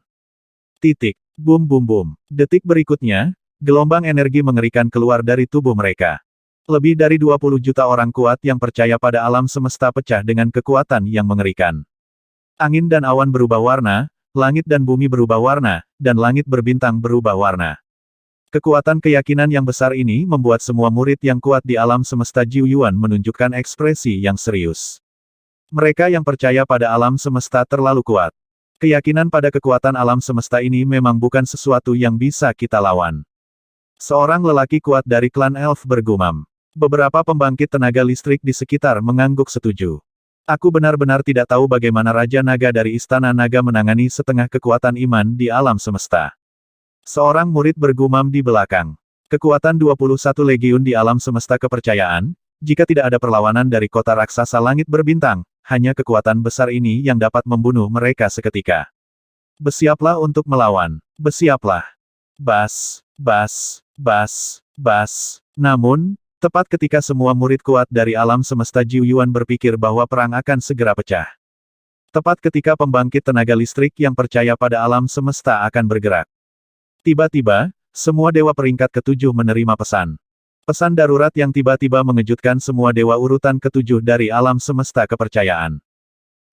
[SPEAKER 1] Titik. Bum bum bum. Detik berikutnya, gelombang energi mengerikan keluar dari tubuh mereka. Lebih dari 20 juta orang kuat yang percaya pada alam semesta pecah dengan kekuatan yang mengerikan. Angin dan awan berubah warna, langit dan bumi berubah warna, dan langit berbintang berubah warna. Kekuatan keyakinan yang besar ini membuat semua murid yang kuat di alam semesta Jiuyuan menunjukkan ekspresi yang serius. Mereka yang percaya pada alam semesta terlalu kuat. Keyakinan pada kekuatan alam semesta ini memang bukan sesuatu yang bisa kita lawan. Seorang lelaki kuat dari klan Elf bergumam. Beberapa pembangkit tenaga listrik di sekitar mengangguk setuju. Aku benar-benar tidak tahu bagaimana Raja Naga dari Istana Naga menangani setengah kekuatan iman di alam semesta. Seorang murid bergumam di belakang. Kekuatan 21 legiun di alam semesta kepercayaan, jika tidak ada perlawanan dari kota raksasa langit berbintang, hanya kekuatan besar ini yang dapat membunuh mereka seketika. Bersiaplah untuk melawan. Bersiaplah. Bas, bas, bas, bas. Namun, tepat ketika semua murid kuat dari alam semesta Jiuyuan berpikir bahwa perang akan segera pecah. Tepat ketika pembangkit tenaga listrik yang percaya pada alam semesta akan bergerak. Tiba-tiba, semua dewa peringkat ketujuh menerima pesan. Pesan darurat yang tiba-tiba mengejutkan semua dewa urutan ketujuh dari alam semesta kepercayaan.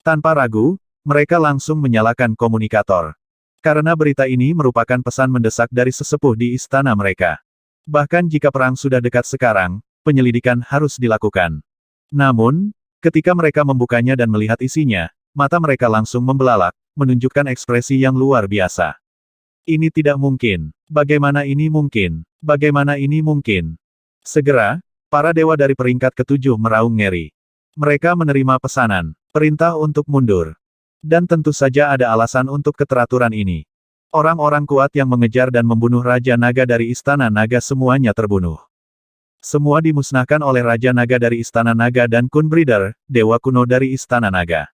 [SPEAKER 1] Tanpa ragu, mereka langsung menyalakan komunikator. Karena berita ini merupakan pesan mendesak dari sesepuh di istana mereka. Bahkan jika perang sudah dekat sekarang, penyelidikan harus dilakukan. Namun, Ketika mereka membukanya dan melihat isinya, mata mereka langsung membelalak, menunjukkan ekspresi yang luar biasa. Ini tidak mungkin. Bagaimana ini mungkin? Bagaimana ini mungkin? Segera, para dewa dari peringkat ketujuh meraung ngeri. Mereka menerima pesanan, perintah untuk mundur. Dan tentu saja ada alasan untuk keteraturan ini. Orang-orang kuat yang mengejar dan membunuh Raja Naga dari Istana Naga semuanya terbunuh. Semua dimusnahkan oleh Raja Naga dari Istana Naga dan Kun Breeder, Dewa Kuno dari Istana Naga.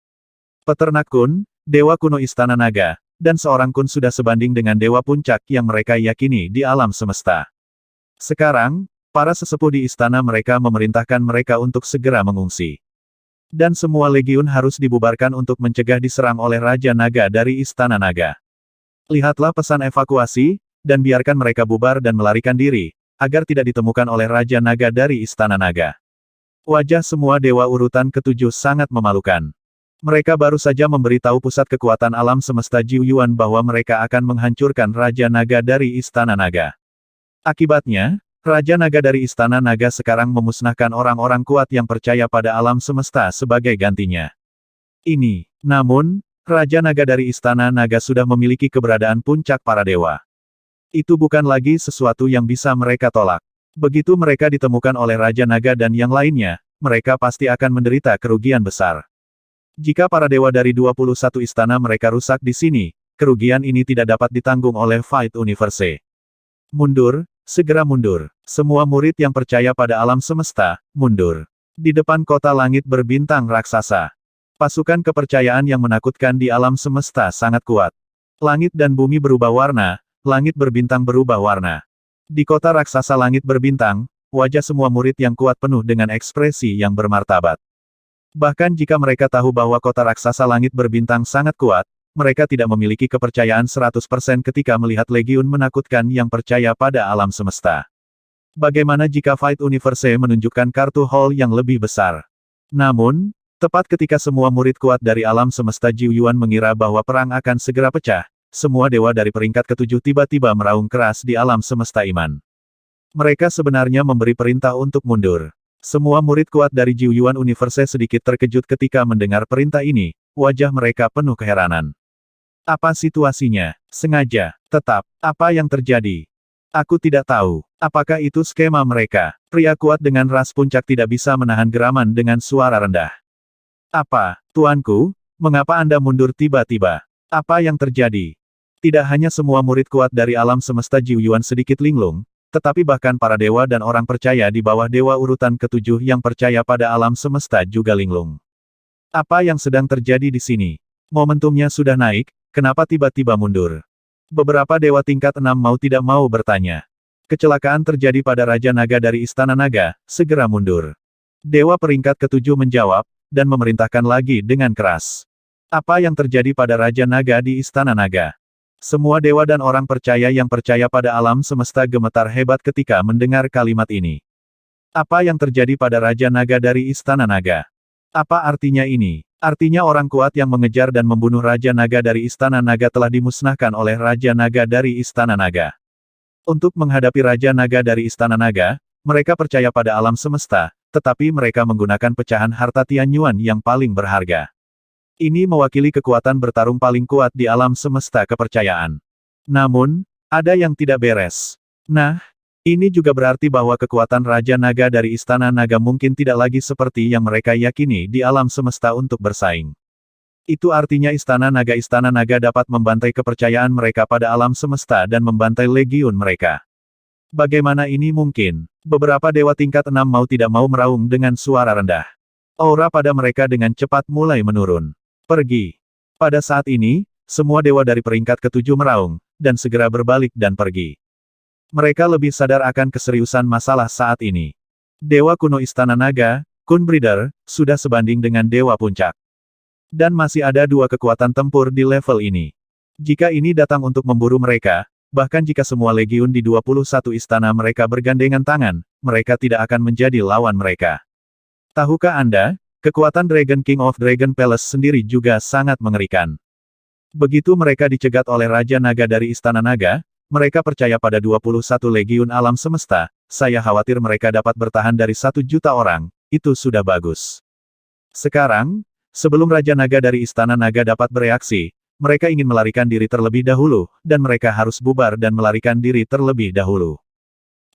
[SPEAKER 1] Peternak Kun, Dewa Kuno Istana Naga, dan seorang Kun sudah sebanding dengan Dewa Puncak yang mereka yakini di alam semesta. Sekarang, para sesepuh di istana mereka memerintahkan mereka untuk segera mengungsi. Dan semua legiun harus dibubarkan untuk mencegah diserang oleh Raja Naga dari Istana Naga. Lihatlah pesan evakuasi, dan biarkan mereka bubar dan melarikan diri, agar tidak ditemukan oleh Raja Naga dari Istana Naga. Wajah semua dewa urutan ketujuh sangat memalukan. Mereka baru saja memberitahu pusat kekuatan alam semesta Jiu Yuan bahwa mereka akan menghancurkan Raja Naga dari Istana Naga. Akibatnya, Raja Naga dari Istana Naga sekarang memusnahkan orang-orang kuat yang percaya pada alam semesta sebagai gantinya. Namun, Raja Naga dari Istana Naga sudah memiliki keberadaan puncak para dewa. Itu bukan lagi sesuatu yang bisa mereka tolak. Begitu mereka ditemukan oleh Raja Naga dan yang lainnya, mereka pasti akan menderita kerugian besar. Jika para dewa dari 21 istana mereka rusak di sini, kerugian ini tidak dapat ditanggung oleh Fight Universe. Mundur, segera mundur. Semua murid yang percaya pada alam semesta, mundur. Di depan kota langit berbintang raksasa. Pasukan kepercayaan yang menakutkan di alam semesta sangat kuat. Langit dan bumi berubah warna, langit berbintang berubah warna. Di kota raksasa langit berbintang, wajah semua murid yang kuat penuh dengan ekspresi yang bermartabat. Bahkan jika mereka tahu bahwa kota raksasa langit berbintang sangat kuat, mereka tidak memiliki kepercayaan 100% ketika melihat legiun menakutkan yang percaya pada alam semesta. Bagaimana jika Fight Universe menunjukkan kartu Hall yang lebih besar? Namun, tepat ketika semua murid kuat dari alam semesta Jiu Yuan mengira bahwa perang akan segera pecah, semua dewa dari peringkat ketujuh tiba-tiba meraung keras di alam semesta iman. Mereka sebenarnya memberi perintah untuk mundur. Semua murid kuat dari Jiu Yuan Universe sedikit terkejut ketika mendengar perintah ini, wajah mereka penuh keheranan. Apa situasinya? Sengaja. Tetap. Apa yang terjadi? Aku tidak tahu. Apakah itu skema mereka? Pria kuat dengan ras puncak tidak bisa menahan geraman dengan suara rendah. Apa, tuanku? Mengapa Anda mundur tiba-tiba? Apa yang terjadi? Tidak hanya semua murid kuat dari alam semesta Jiu Yuan sedikit linglung, tetapi bahkan para dewa dan orang percaya di bawah dewa urutan ketujuh yang percaya pada alam semesta juga linglung. Apa yang sedang terjadi di sini? Momentumnya sudah naik, kenapa tiba-tiba mundur? Beberapa dewa tingkat 6 mau tidak mau bertanya. Kecelakaan terjadi pada Raja Naga dari Istana Naga, segera mundur. Dewa peringkat ketujuh menjawab, dan memerintahkan lagi dengan keras. Apa yang terjadi pada Raja Naga di Istana Naga? Semua dewa dan orang percaya yang percaya pada alam semesta gemetar hebat ketika mendengar kalimat ini. Apa yang terjadi pada Raja Naga dari Istana Naga? Apa artinya ini? Artinya orang kuat yang mengejar dan membunuh Raja Naga dari Istana Naga telah dimusnahkan oleh Raja Naga dari Istana Naga. Untuk menghadapi Raja Naga dari Istana Naga, mereka percaya pada alam semesta, tetapi mereka menggunakan pecahan harta Tianyuan yang paling berharga. Ini mewakili kekuatan bertarung paling kuat di alam semesta kepercayaan. Namun, ada yang tidak beres. Nah, ini juga berarti bahwa kekuatan Raja Naga dari Istana Naga mungkin tidak lagi seperti yang mereka yakini di alam semesta untuk bersaing. Itu artinya Istana Naga dapat membantai kepercayaan mereka pada alam semesta dan membantai legiun mereka. Bagaimana ini mungkin? Beberapa dewa tingkat 6 mau tidak mau meraung dengan suara rendah. Aura pada mereka dengan cepat mulai menurun. Pergi. Pada saat ini, semua dewa dari peringkat ketujuh meraung, dan segera berbalik dan pergi. Mereka lebih sadar akan keseriusan masalah saat ini. Dewa kuno Istana Naga, Kun Breeder, sudah sebanding dengan Dewa Puncak. Dan masih ada dua kekuatan tempur di level ini. Jika ini datang untuk memburu mereka, bahkan jika semua legiun di 21 istana mereka bergandengan tangan, mereka tidak akan menjadi lawan mereka. Tahukah Anda, kekuatan Dragon King of Dragon Palace sendiri juga sangat mengerikan. Begitu mereka dicegat oleh Raja Naga dari Istana Naga, mereka percaya pada 21 legiun alam semesta, saya khawatir mereka dapat bertahan dari 1 juta orang, itu sudah bagus. Sekarang, sebelum Raja Naga dari Istana Naga dapat bereaksi, mereka ingin melarikan diri terlebih dahulu, dan mereka harus bubar dan melarikan diri terlebih dahulu.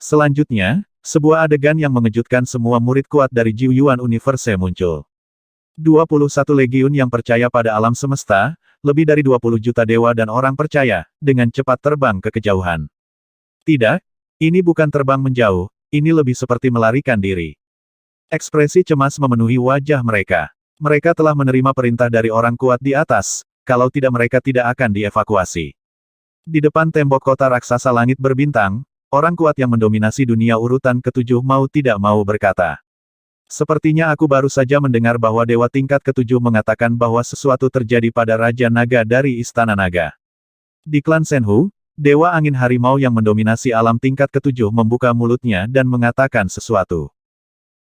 [SPEAKER 1] Selanjutnya, sebuah adegan yang mengejutkan semua murid kuat dari Jiuyuan Universe muncul. 21 legiun yang percaya pada alam semesta, lebih dari 20 juta dewa dan orang percaya, dengan cepat terbang ke kejauhan. Tidak, ini bukan terbang menjauh, ini lebih seperti melarikan diri. Ekspresi cemas memenuhi wajah mereka. Mereka telah menerima perintah dari orang kuat di atas, kalau tidak mereka tidak akan dievakuasi. Di depan tembok kota raksasa langit berbintang, orang kuat yang mendominasi dunia urutan ketujuh mau tidak mau berkata. Sepertinya aku baru saja mendengar bahwa Dewa tingkat ketujuh mengatakan bahwa sesuatu terjadi pada Raja Naga dari Istana Naga. Di klan Senhu, Dewa Angin Harimau yang mendominasi alam tingkat ketujuh membuka mulutnya dan mengatakan sesuatu.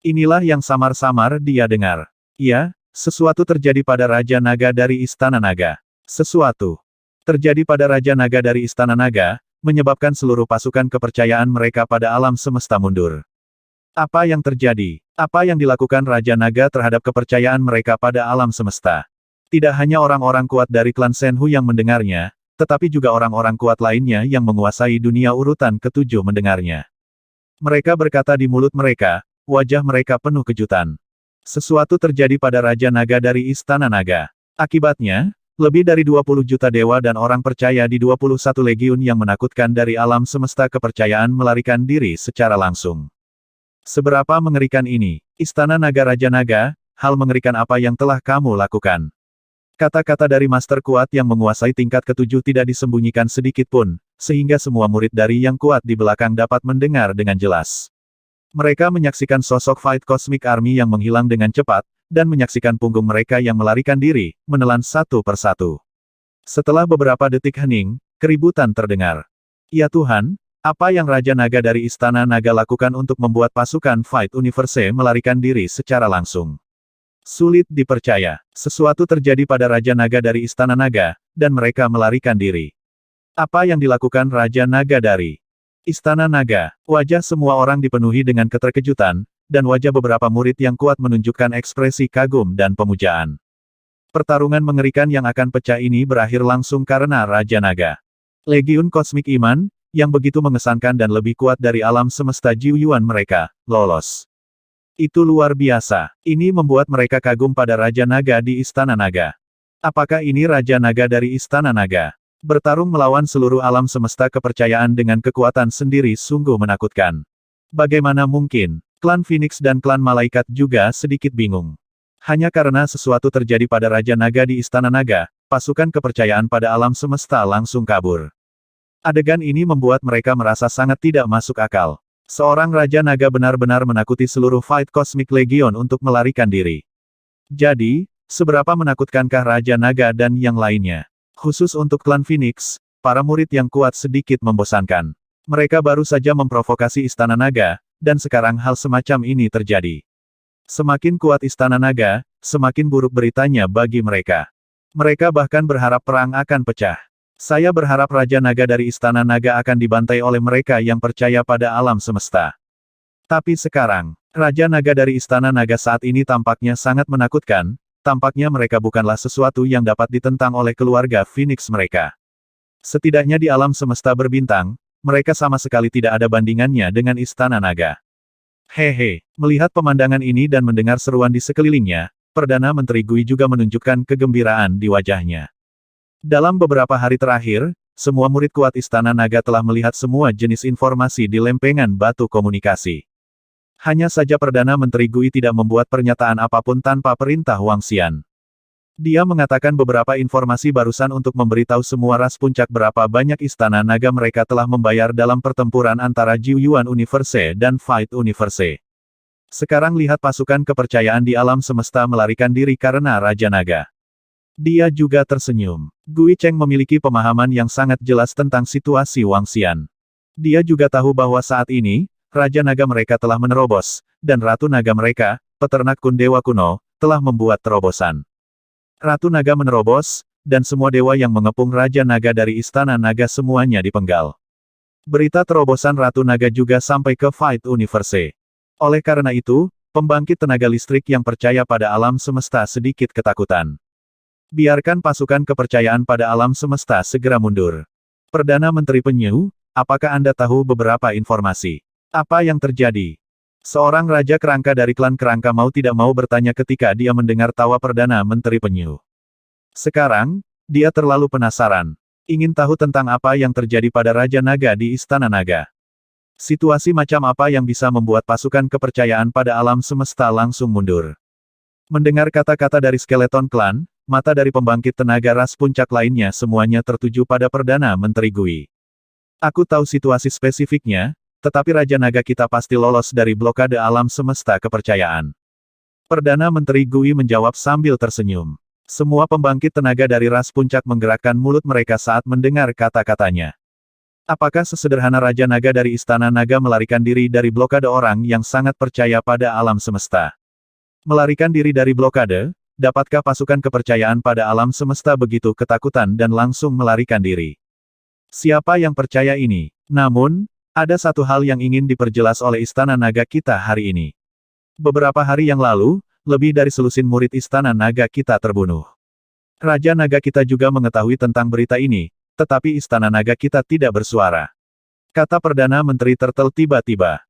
[SPEAKER 1] Inilah yang samar-samar dia dengar. Ya, sesuatu terjadi pada Raja Naga dari Istana Naga. Sesuatu terjadi pada Raja Naga dari Istana Naga, menyebabkan seluruh pasukan kepercayaan mereka pada alam semesta mundur. Apa yang terjadi? Apa yang dilakukan Raja Naga terhadap kepercayaan mereka pada alam semesta? Tidak hanya orang-orang kuat dari klan Senhu yang mendengarnya, tetapi juga orang-orang kuat lainnya yang menguasai dunia urutan ketujuh mendengarnya. Mereka berkata di mulut mereka, wajah mereka penuh kejutan. Sesuatu terjadi pada Raja Naga dari Istana Naga. Akibatnya, lebih dari 20 juta dewa dan orang percaya di 21 legiun yang menakutkan dari alam semesta kepercayaan melarikan diri secara langsung. Seberapa mengerikan ini, Istana Naga Raja Naga, hal mengerikan apa yang telah kamu lakukan? Kata-kata dari Master Kuat yang menguasai tingkat ketujuh tidak disembunyikan sedikit pun, sehingga semua murid dari yang kuat di belakang dapat mendengar dengan jelas. Mereka menyaksikan sosok Fight Cosmic Army yang menghilang dengan cepat, dan menyaksikan punggung mereka yang melarikan diri, menelan satu persatu. Setelah beberapa detik hening, keributan terdengar. Ya Tuhan, apa yang Raja Naga dari Istana Naga lakukan untuk membuat pasukan Fight Universe melarikan diri secara langsung? Sulit dipercaya, sesuatu terjadi pada Raja Naga dari Istana Naga, dan mereka melarikan diri. Apa yang dilakukan Raja Naga dari Istana Naga? Wajah semua orang dipenuhi dengan keterkejutan, dan wajah beberapa murid yang kuat menunjukkan ekspresi kagum dan pemujaan. Pertarungan mengerikan yang akan pecah ini berakhir langsung karena Raja Naga. Legiun Kosmik Iman, yang begitu mengesankan dan lebih kuat dari alam semesta Jiuyuan mereka, lolos. Itu luar biasa. Ini membuat mereka kagum pada Raja Naga di Istana Naga. Apakah ini Raja Naga dari Istana Naga? Bertarung melawan seluruh alam semesta kepercayaan dengan kekuatan sendiri sungguh menakutkan. Bagaimana mungkin? Klan Phoenix dan klan Malaikat juga sedikit bingung. Hanya karena sesuatu terjadi pada Raja Naga di Istana Naga, pasukan kepercayaan pada alam semesta langsung kabur. Adegan ini membuat mereka merasa sangat tidak masuk akal. Seorang Raja Naga benar-benar menakuti seluruh Fight Cosmic Legion untuk melarikan diri. Jadi, seberapa menakutkankah Raja Naga dan yang lainnya? Khusus untuk klan Phoenix, para murid yang kuat sedikit membosankan. Mereka baru saja memprovokasi Istana Naga, dan sekarang hal semacam ini terjadi. Semakin kuat Istana Naga, semakin buruk beritanya bagi mereka. Mereka bahkan berharap perang akan pecah. Saya berharap Raja Naga dari Istana Naga akan dibantai oleh mereka yang percaya pada alam semesta. Tapi sekarang, Raja Naga dari Istana Naga saat ini tampaknya sangat menakutkan, tampaknya mereka bukanlah sesuatu yang dapat ditentang oleh keluarga Phoenix mereka. Setidaknya di alam semesta berbintang, mereka sama sekali tidak ada bandingannya dengan Istana Naga. Hehe, melihat pemandangan ini dan mendengar seruan di sekelilingnya, Perdana Menteri Gui juga menunjukkan kegembiraan di wajahnya. Dalam beberapa hari terakhir, semua murid kuat Istana Naga telah melihat semua jenis informasi di lempengan batu komunikasi. Hanya saja Perdana Menteri Gui tidak membuat pernyataan apapun tanpa perintah Wang Xian. Dia mengatakan beberapa informasi barusan untuk memberitahu semua ras puncak berapa banyak Istana Naga mereka telah membayar dalam pertempuran antara Jiuyuan Universe dan Fight Universe. Sekarang lihat pasukan kepercayaan di alam semesta melarikan diri karena Raja Naga. Dia juga tersenyum. Gui Cheng memiliki pemahaman yang sangat jelas tentang situasi Wang Xian. Dia juga tahu bahwa saat ini, Raja Naga mereka telah menerobos, dan Ratu Naga mereka, peternak kun dewa kuno, telah membuat terobosan. Ratu Naga menerobos, dan semua dewa yang mengepung Raja Naga dari Istana Naga semuanya dipenggal. Berita terobosan Ratu Naga juga sampai ke Fight Universe. Oleh karena itu, Pembangkit tenaga listrik yang percaya pada alam semesta sedikit ketakutan. Biarkan pasukan kepercayaan pada alam semesta segera mundur. Perdana Menteri Penyu, apakah Anda tahu beberapa informasi? Apa yang terjadi? Seorang raja kerangka dari klan kerangka mau tidak mau bertanya ketika dia mendengar tawa Perdana Menteri Penyu. Sekarang, dia terlalu penasaran. Ingin tahu tentang apa yang terjadi pada Raja Naga di Istana Naga. Situasi macam apa yang bisa membuat pasukan kepercayaan pada alam semesta langsung mundur. Mendengar kata-kata dari Skeleton Clan, mata dari pembangkit tenaga ras puncak lainnya semuanya tertuju pada Perdana Menteri Gui. Aku tahu situasi spesifiknya, tetapi Raja Naga kita pasti lolos dari blokade alam semesta kepercayaan. Perdana Menteri Gui menjawab sambil tersenyum. Semua pembangkit tenaga dari ras puncak menggerakkan mulut mereka saat mendengar kata-katanya. Apakah sesederhana Raja Naga dari Istana Naga melarikan diri dari blokade orang yang sangat percaya pada alam semesta? Melarikan diri dari blokade, dapatkah pasukan kepercayaan pada alam semesta begitu ketakutan dan langsung melarikan diri? Siapa yang percaya ini? Namun, ada satu hal yang ingin diperjelas oleh Istana Naga kita hari ini. Beberapa hari yang lalu, lebih dari selusin murid Istana Naga kita terbunuh. Raja Naga kita juga mengetahui tentang berita ini, tetapi Istana Naga kita tidak bersuara. Kata Perdana Menteri Turtle tiba-tiba.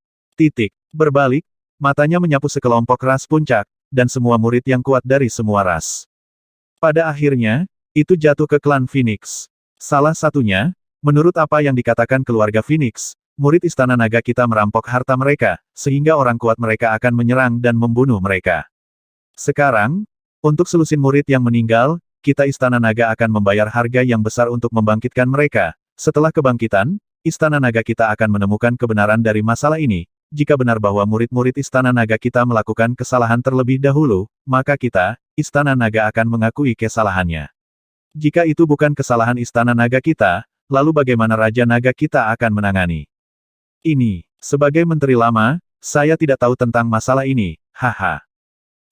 [SPEAKER 1] Berbalik, matanya menyapu sekelompok ras puncak, dan semua murid yang kuat dari semua ras. Pada akhirnya, itu jatuh ke klan Phoenix. Salah satunya, menurut apa yang dikatakan keluarga Phoenix, murid Istana Naga kita merampok harta mereka, sehingga orang kuat mereka akan menyerang dan membunuh mereka. Sekarang, untuk selusin murid yang meninggal, kita Istana Naga akan membayar harga yang besar untuk membangkitkan mereka. Setelah kebangkitan, Istana Naga kita akan menemukan kebenaran dari masalah ini. Jika benar bahwa murid-murid Istana Naga kita melakukan kesalahan terlebih dahulu, maka kita, Istana Naga akan mengakui kesalahannya. Jika itu bukan kesalahan Istana Naga kita, lalu bagaimana Raja Naga kita akan menangani ini? Sebagai menteri lama, saya tidak tahu tentang masalah ini, haha.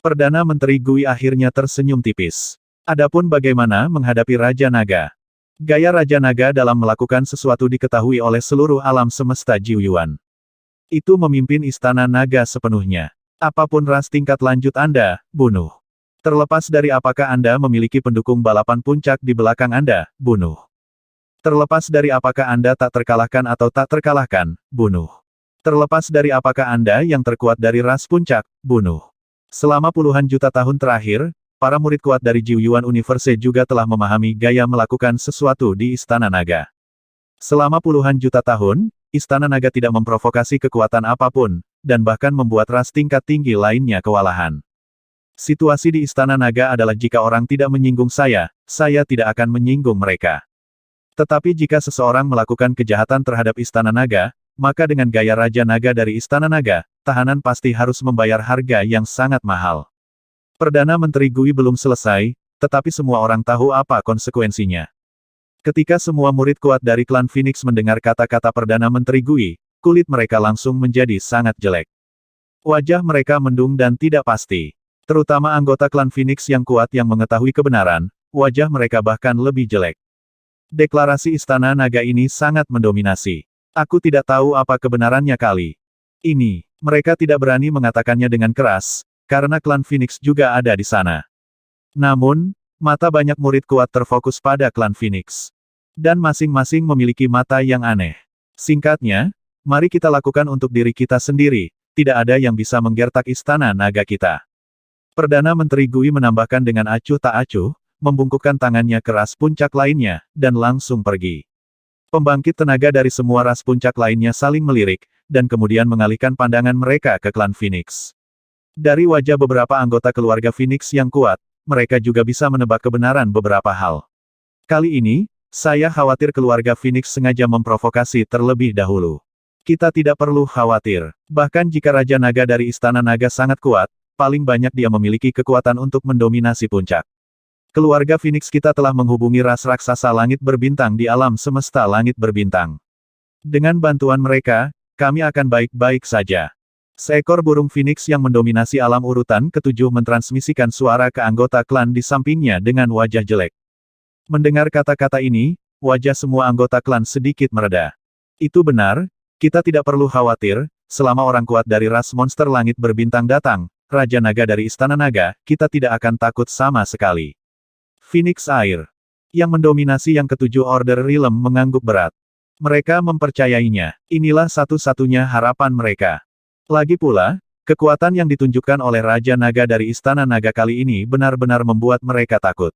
[SPEAKER 1] Perdana Menteri Gui akhirnya tersenyum tipis. Adapun bagaimana menghadapi Raja Naga? Gaya Raja Naga dalam melakukan sesuatu diketahui oleh seluruh alam semesta Jiuyuan. Itu memimpin Istana Naga sepenuhnya. Apapun ras tingkat lanjut Anda, bunuh. Terlepas dari apakah Anda memiliki pendukung balapan puncak di belakang Anda, bunuh. Terlepas dari apakah Anda tak terkalahkan atau tak terkalahkan, bunuh. Terlepas dari apakah Anda yang terkuat dari ras puncak, bunuh. Selama puluhan juta tahun terakhir, para murid kuat dari Jiuyuan Universe juga telah memahami gaya melakukan sesuatu di Istana Naga. Selama puluhan juta tahun, Istana Naga tidak memprovokasi kekuatan apapun, dan bahkan membuat ras tingkat tinggi lainnya kewalahan. Situasi di Istana Naga adalah jika orang tidak menyinggung saya tidak akan menyinggung mereka. Tetapi jika seseorang melakukan kejahatan terhadap Istana Naga, maka dengan gaya Raja Naga dari Istana Naga, tahanan pasti harus membayar harga yang sangat mahal. Perdana Menteri Gui belum selesai, tetapi semua orang tahu apa konsekuensinya. Ketika semua murid kuat dari klan Phoenix mendengar kata-kata Perdana Menteri Gui, kulit mereka langsung menjadi sangat jelek. Wajah mereka mendung dan tidak pasti. Terutama anggota klan Phoenix yang kuat yang mengetahui kebenaran, wajah mereka bahkan lebih jelek. Deklarasi Istana Naga ini sangat mendominasi. Aku tidak tahu apa kebenarannya kali ini. Mereka tidak berani mengatakannya dengan keras, karena klan Phoenix juga ada di sana. Namun, mata banyak murid kuat terfokus pada klan Phoenix. Dan masing-masing memiliki mata yang aneh. Singkatnya, mari kita lakukan untuk diri kita sendiri, tidak ada yang bisa menggertak Istana Naga kita. Perdana Menteri Gui menambahkan dengan acuh tak acuh, membungkukkan tangannya ke ras puncak lainnya, dan langsung pergi. Pembangkit tenaga dari semua ras puncak lainnya saling melirik, dan kemudian mengalihkan pandangan mereka ke klan Phoenix. Dari wajah beberapa anggota keluarga Phoenix yang kuat, mereka juga bisa menebak kebenaran beberapa hal. Kali ini, saya khawatir keluarga Phoenix sengaja memprovokasi terlebih dahulu. Kita tidak perlu khawatir. Bahkan jika Raja Naga dari Istana Naga sangat kuat, paling banyak dia memiliki kekuatan untuk mendominasi puncak. Keluarga Phoenix kita telah menghubungi ras raksasa langit berbintang di alam semesta langit berbintang. Dengan bantuan mereka, kami akan baik-baik saja. Seekor burung Phoenix yang mendominasi alam urutan ketujuh mentransmisikan suara ke anggota klan di sampingnya dengan wajah jelek. Mendengar kata-kata ini, wajah semua anggota klan sedikit mereda. Itu benar, kita tidak perlu khawatir, selama orang kuat dari ras monster langit berbintang datang, Raja Naga dari Istana Naga, kita tidak akan takut sama sekali. Phoenix Air, yang mendominasi yang ketujuh Order Realm mengangguk berat. Mereka mempercayainya, inilah satu-satunya harapan mereka. Lagi pula, kekuatan yang ditunjukkan oleh Raja Naga dari Istana Naga kali ini benar-benar membuat mereka takut.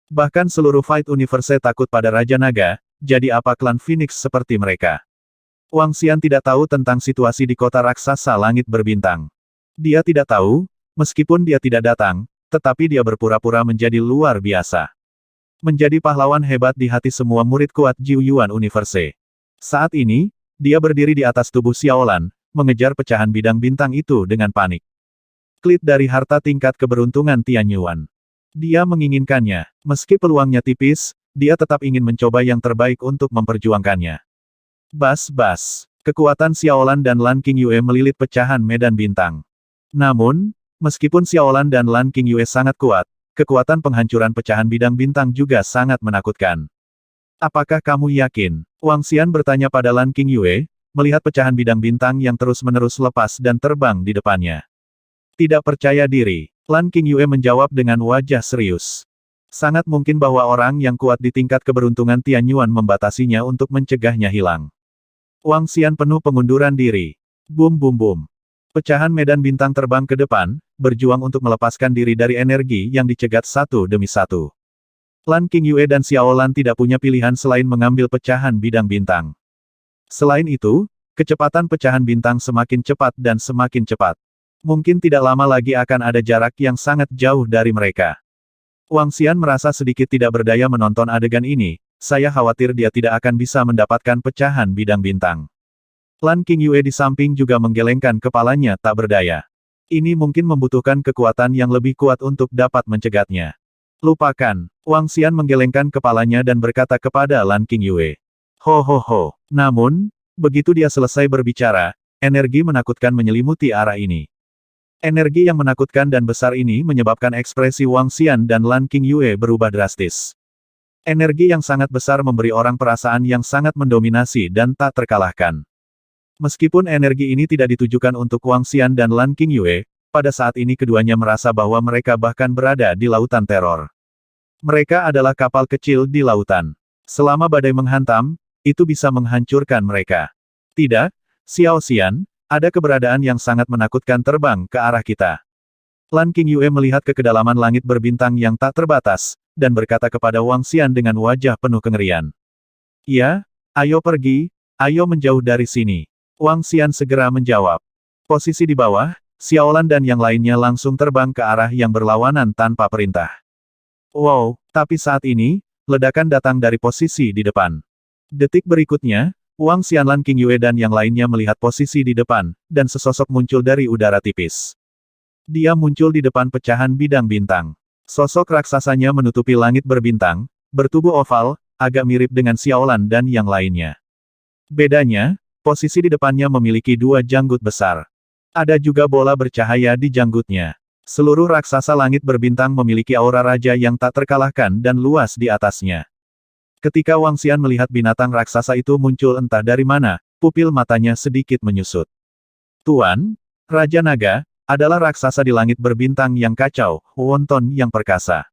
[SPEAKER 1] Bahkan seluruh Fight Universe takut pada Raja Naga, jadi apa klan Phoenix seperti mereka? Wang Xian tidak tahu tentang situasi di kota raksasa langit berbintang. Dia tidak tahu, meskipun dia tidak datang, tetapi dia berpura-pura menjadi luar biasa. Menjadi pahlawan hebat di hati semua murid kuat Jiu Yuan Universe. Saat ini, dia berdiri di atas tubuh Xiaolan, mengejar pecahan bidang bintang itu dengan panik. Klit dari harta tingkat keberuntungan Tian Yuan. Dia menginginkannya, meski peluangnya tipis, dia tetap ingin mencoba yang terbaik untuk memperjuangkannya. Bas-bas, kekuatan Xiaolan dan Lan Qingyue melilit pecahan medan bintang. Namun, meskipun Xiaolan dan Lan Qingyue sangat kuat, kekuatan penghancuran pecahan bidang bintang juga sangat menakutkan. Apakah kamu yakin? Wang Xian bertanya pada Lan Qingyue, melihat pecahan bidang bintang yang terus-menerus lepas dan terbang di depannya. Tidak percaya diri, Lan Qingyue menjawab dengan wajah serius. Sangat mungkin bahwa orang yang kuat di tingkat keberuntungan Tian Yuan membatasinya untuk mencegahnya hilang. Wang Xian penuh pengunduran diri. Bum bum bum. Pecahan medan bintang terbang ke depan, berjuang untuk melepaskan diri dari energi yang dicegat satu demi satu. Lan Qingyue dan Xiaolan tidak punya pilihan selain mengambil pecahan bidang bintang. Selain itu, kecepatan pecahan bintang semakin cepat dan semakin cepat. Mungkin tidak lama lagi akan ada jarak yang sangat jauh dari mereka. Wang Xian merasa sedikit tidak berdaya menonton adegan ini, saya khawatir dia tidak akan bisa mendapatkan pecahan bidang bintang. Lan Qingyue di samping juga menggelengkan kepalanya tak berdaya. Ini mungkin membutuhkan kekuatan yang lebih kuat untuk dapat mencegatnya. Lupakan, Wang Xian menggelengkan kepalanya dan berkata kepada Lan Qingyue. Ho ho ho. Namun, begitu dia selesai berbicara, energi menakutkan menyelimuti arah ini. Energi yang menakutkan dan besar ini menyebabkan ekspresi Wang Xian dan Lan Qingyue berubah drastis. Energi yang sangat besar memberi orang perasaan yang sangat mendominasi dan tak terkalahkan. Meskipun energi ini tidak ditujukan untuk Wang Xian dan Lan Qingyue, pada saat ini keduanya merasa bahwa mereka bahkan berada di lautan teror. Mereka adalah kapal kecil di lautan. Selama badai menghantam, itu bisa menghancurkan mereka. Tidak, Xiao Xian, ada keberadaan yang sangat menakutkan terbang ke arah kita. Lan Qingyue melihat ke kedalaman langit berbintang yang tak terbatas, dan berkata kepada Wang Xian dengan wajah penuh kengerian. Ya, ayo pergi, ayo menjauh dari sini. Wang Xian segera menjawab. Posisi di bawah, Xiaolan dan yang lainnya langsung terbang ke arah yang berlawanan tanpa perintah. Wow, tapi saat ini, ledakan datang dari posisi di depan. Detik berikutnya, Wang Xian, Lan Qingyue dan yang lainnya melihat posisi di depan, dan sesosok muncul dari udara tipis. Dia muncul di depan pecahan bidang bintang. Sosok raksasanya menutupi langit berbintang, bertubuh oval, agak mirip dengan Xiaolan dan yang lainnya. Bedanya, posisi di depannya memiliki dua janggut besar. Ada juga bola bercahaya di janggutnya. Seluruh raksasa langit berbintang memiliki aura raja yang tak terkalahkan dan luas di atasnya. Ketika Wang Xian melihat binatang raksasa itu muncul entah dari mana, pupil matanya sedikit menyusut. Tuan, Raja Naga, adalah raksasa di langit berbintang yang kacau, wonton yang perkasa.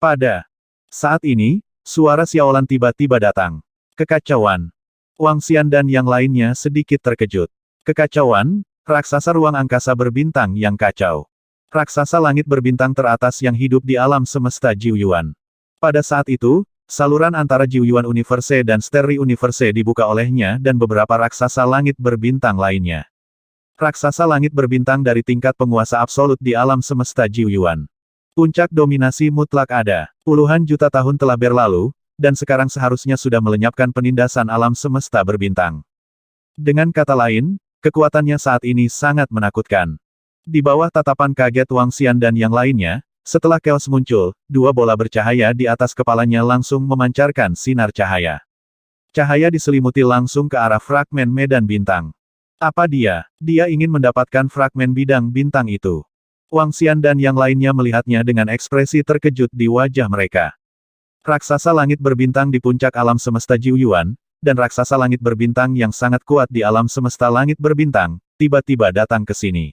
[SPEAKER 1] Pada saat ini, suara Xiaolan tiba-tiba datang. Kekacauan. Wang Xian dan yang lainnya sedikit terkejut. Kekacauan, raksasa ruang angkasa berbintang yang kacau. Raksasa langit berbintang teratas yang hidup di alam semesta Jiu Yuan. Pada saat itu, saluran antara Jiu Yuan Universe dan Starry Universe dibuka olehnya dan beberapa raksasa langit berbintang lainnya. Raksasa langit berbintang dari tingkat penguasa absolut di alam semesta Jiu Yuan. Puncak dominasi mutlak ada. Puluhan juta tahun telah berlalu, dan sekarang seharusnya sudah melenyapkan penindasan alam semesta berbintang. Dengan kata lain, kekuatannya saat ini sangat menakutkan. Di bawah tatapan kaget Wang Xian dan yang lainnya, setelah chaos muncul, dua bola bercahaya di atas kepalanya langsung memancarkan sinar cahaya. Cahaya diselimuti langsung ke arah fragmen medan bintang. Apa dia? Dia ingin mendapatkan fragmen bidang bintang itu. Wang Xian dan yang lainnya melihatnya dengan ekspresi terkejut di wajah mereka. Raksasa langit berbintang di puncak alam semesta Jiu Yuan, dan raksasa langit berbintang yang sangat kuat di alam semesta langit berbintang, tiba-tiba datang ke sini.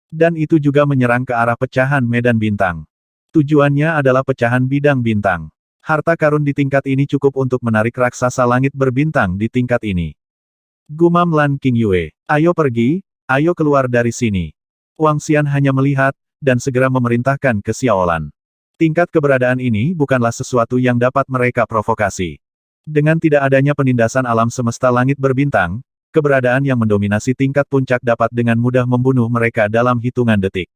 [SPEAKER 1] Dan itu juga menyerang ke arah pecahan medan bintang. Tujuannya adalah pecahan bidang bintang. Harta karun di tingkat ini cukup untuk menarik raksasa langit berbintang di tingkat ini. Gumam Lan Qingyue, ayo pergi, ayo keluar dari sini. Wang Xian hanya melihat, dan segera memerintahkan ke Xiaolan. Tingkat keberadaan ini bukanlah sesuatu yang dapat mereka provokasi. Dengan tidak adanya penindasan alam semesta langit berbintang, keberadaan yang mendominasi tingkat puncak dapat dengan mudah membunuh mereka dalam hitungan detik.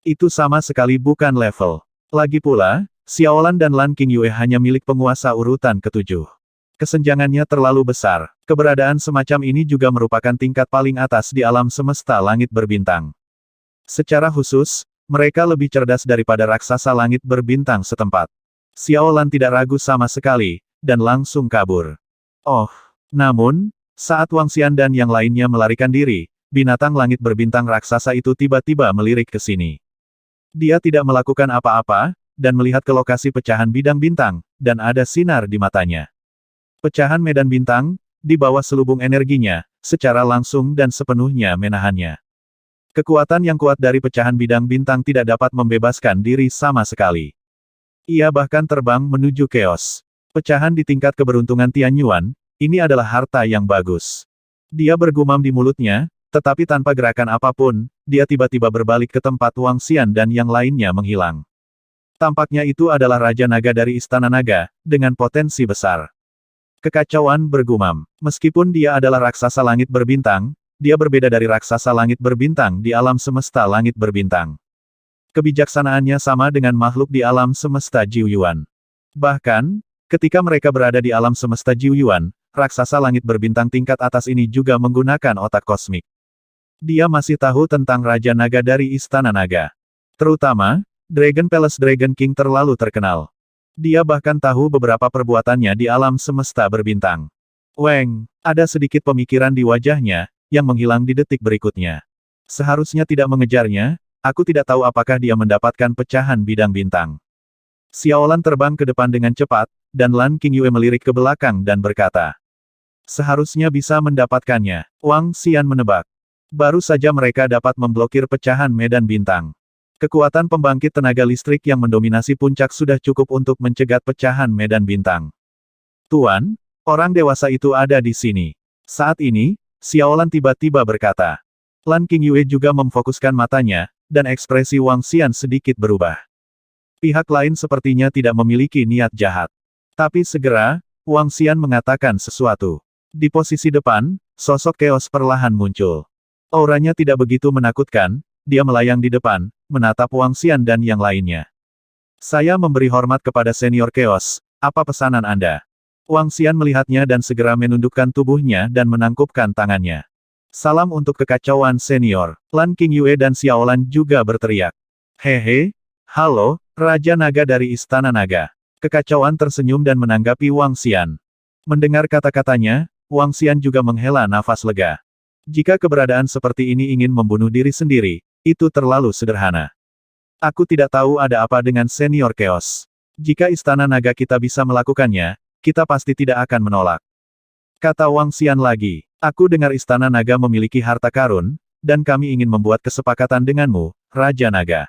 [SPEAKER 1] Itu sama sekali bukan level. Lagi pula, Xiaolan dan Lan Qingyue hanya milik penguasa urutan ketujuh. Kesenjangannya terlalu besar. Keberadaan semacam ini juga merupakan tingkat paling atas di alam semesta langit berbintang. Secara khusus, mereka lebih cerdas daripada raksasa langit berbintang setempat. Xiaolan tidak ragu sama sekali, dan langsung kabur. Oh, namun, saat Wang Xian dan yang lainnya melarikan diri, binatang langit berbintang raksasa itu tiba-tiba melirik ke sini. Dia tidak melakukan apa-apa, dan melihat ke lokasi pecahan bidang bintang, dan ada sinar di matanya. Pecahan medan bintang, di bawah selubung energinya, secara langsung dan sepenuhnya menahannya. Kekuatan yang kuat dari pecahan bidang bintang tidak dapat membebaskan diri sama sekali. Ia bahkan terbang menuju Chaos. Pecahan di tingkat keberuntungan Tianyuan, ini adalah harta yang bagus. Dia bergumam di mulutnya, tetapi tanpa gerakan apapun, dia tiba-tiba berbalik ke tempat Wang Xian dan yang lainnya menghilang. Tampaknya itu adalah Raja Naga dari Istana Naga, dengan potensi besar. Kekacauan bergumam. Meskipun dia adalah raksasa langit berbintang, dia berbeda dari raksasa langit berbintang di alam semesta langit berbintang. Kebijaksanaannya sama dengan makhluk di alam semesta Jiuyuan. Bahkan, ketika mereka berada di alam semesta Jiuyuan, raksasa langit berbintang tingkat atas ini juga menggunakan otak kosmik. Dia masih tahu tentang Raja Naga dari Istana Naga. Terutama, Dragon Palace Dragon King terlalu terkenal. Dia bahkan tahu beberapa perbuatannya di alam semesta berbintang. Weng, ada sedikit pemikiran di wajahnya, yang menghilang di detik berikutnya. Seharusnya tidak mengejarnya, aku tidak tahu apakah dia mendapatkan pecahan bidang bintang. Xiaolan terbang ke depan dengan cepat, dan Lan Qingyue melirik ke belakang dan berkata. Seharusnya bisa mendapatkannya, Wang Xian menebak. Baru saja mereka dapat memblokir pecahan medan bintang. Kekuatan pembangkit tenaga listrik yang mendominasi puncak sudah cukup untuk mencegat pecahan medan bintang. Tuan, orang dewasa itu ada di sini. Saat ini, Xiaolan tiba-tiba berkata. Lan Qingyue juga memfokuskan matanya, dan ekspresi Wang Xian sedikit berubah. Pihak lain sepertinya tidak memiliki niat jahat. Tapi segera, Wang Xian mengatakan sesuatu. Di posisi depan, sosok Chaos perlahan muncul. Auranya tidak begitu menakutkan, dia melayang di depan, menatap Wang Xian dan yang lainnya. Saya memberi hormat kepada senior Chaos, apa pesanan Anda? Wang Xian melihatnya dan segera menundukkan tubuhnya dan menangkupkan tangannya. Salam untuk kekacauan senior. Lan Qingyue dan Xiaolan juga berteriak. Hehe, halo, Raja Naga dari Istana Naga. Kekacauan tersenyum dan menanggapi Wang Xian. Mendengar kata-katanya, Wang Xian juga menghela nafas lega. Jika keberadaan seperti ini ingin membunuh diri sendiri, itu terlalu sederhana. Aku tidak tahu ada apa dengan senior Chaos. Jika Istana Naga kita bisa melakukannya, kita pasti tidak akan menolak. Kata Wang Xian lagi, aku dengar Istana Naga memiliki harta karun, dan kami ingin membuat kesepakatan denganmu, Raja Naga.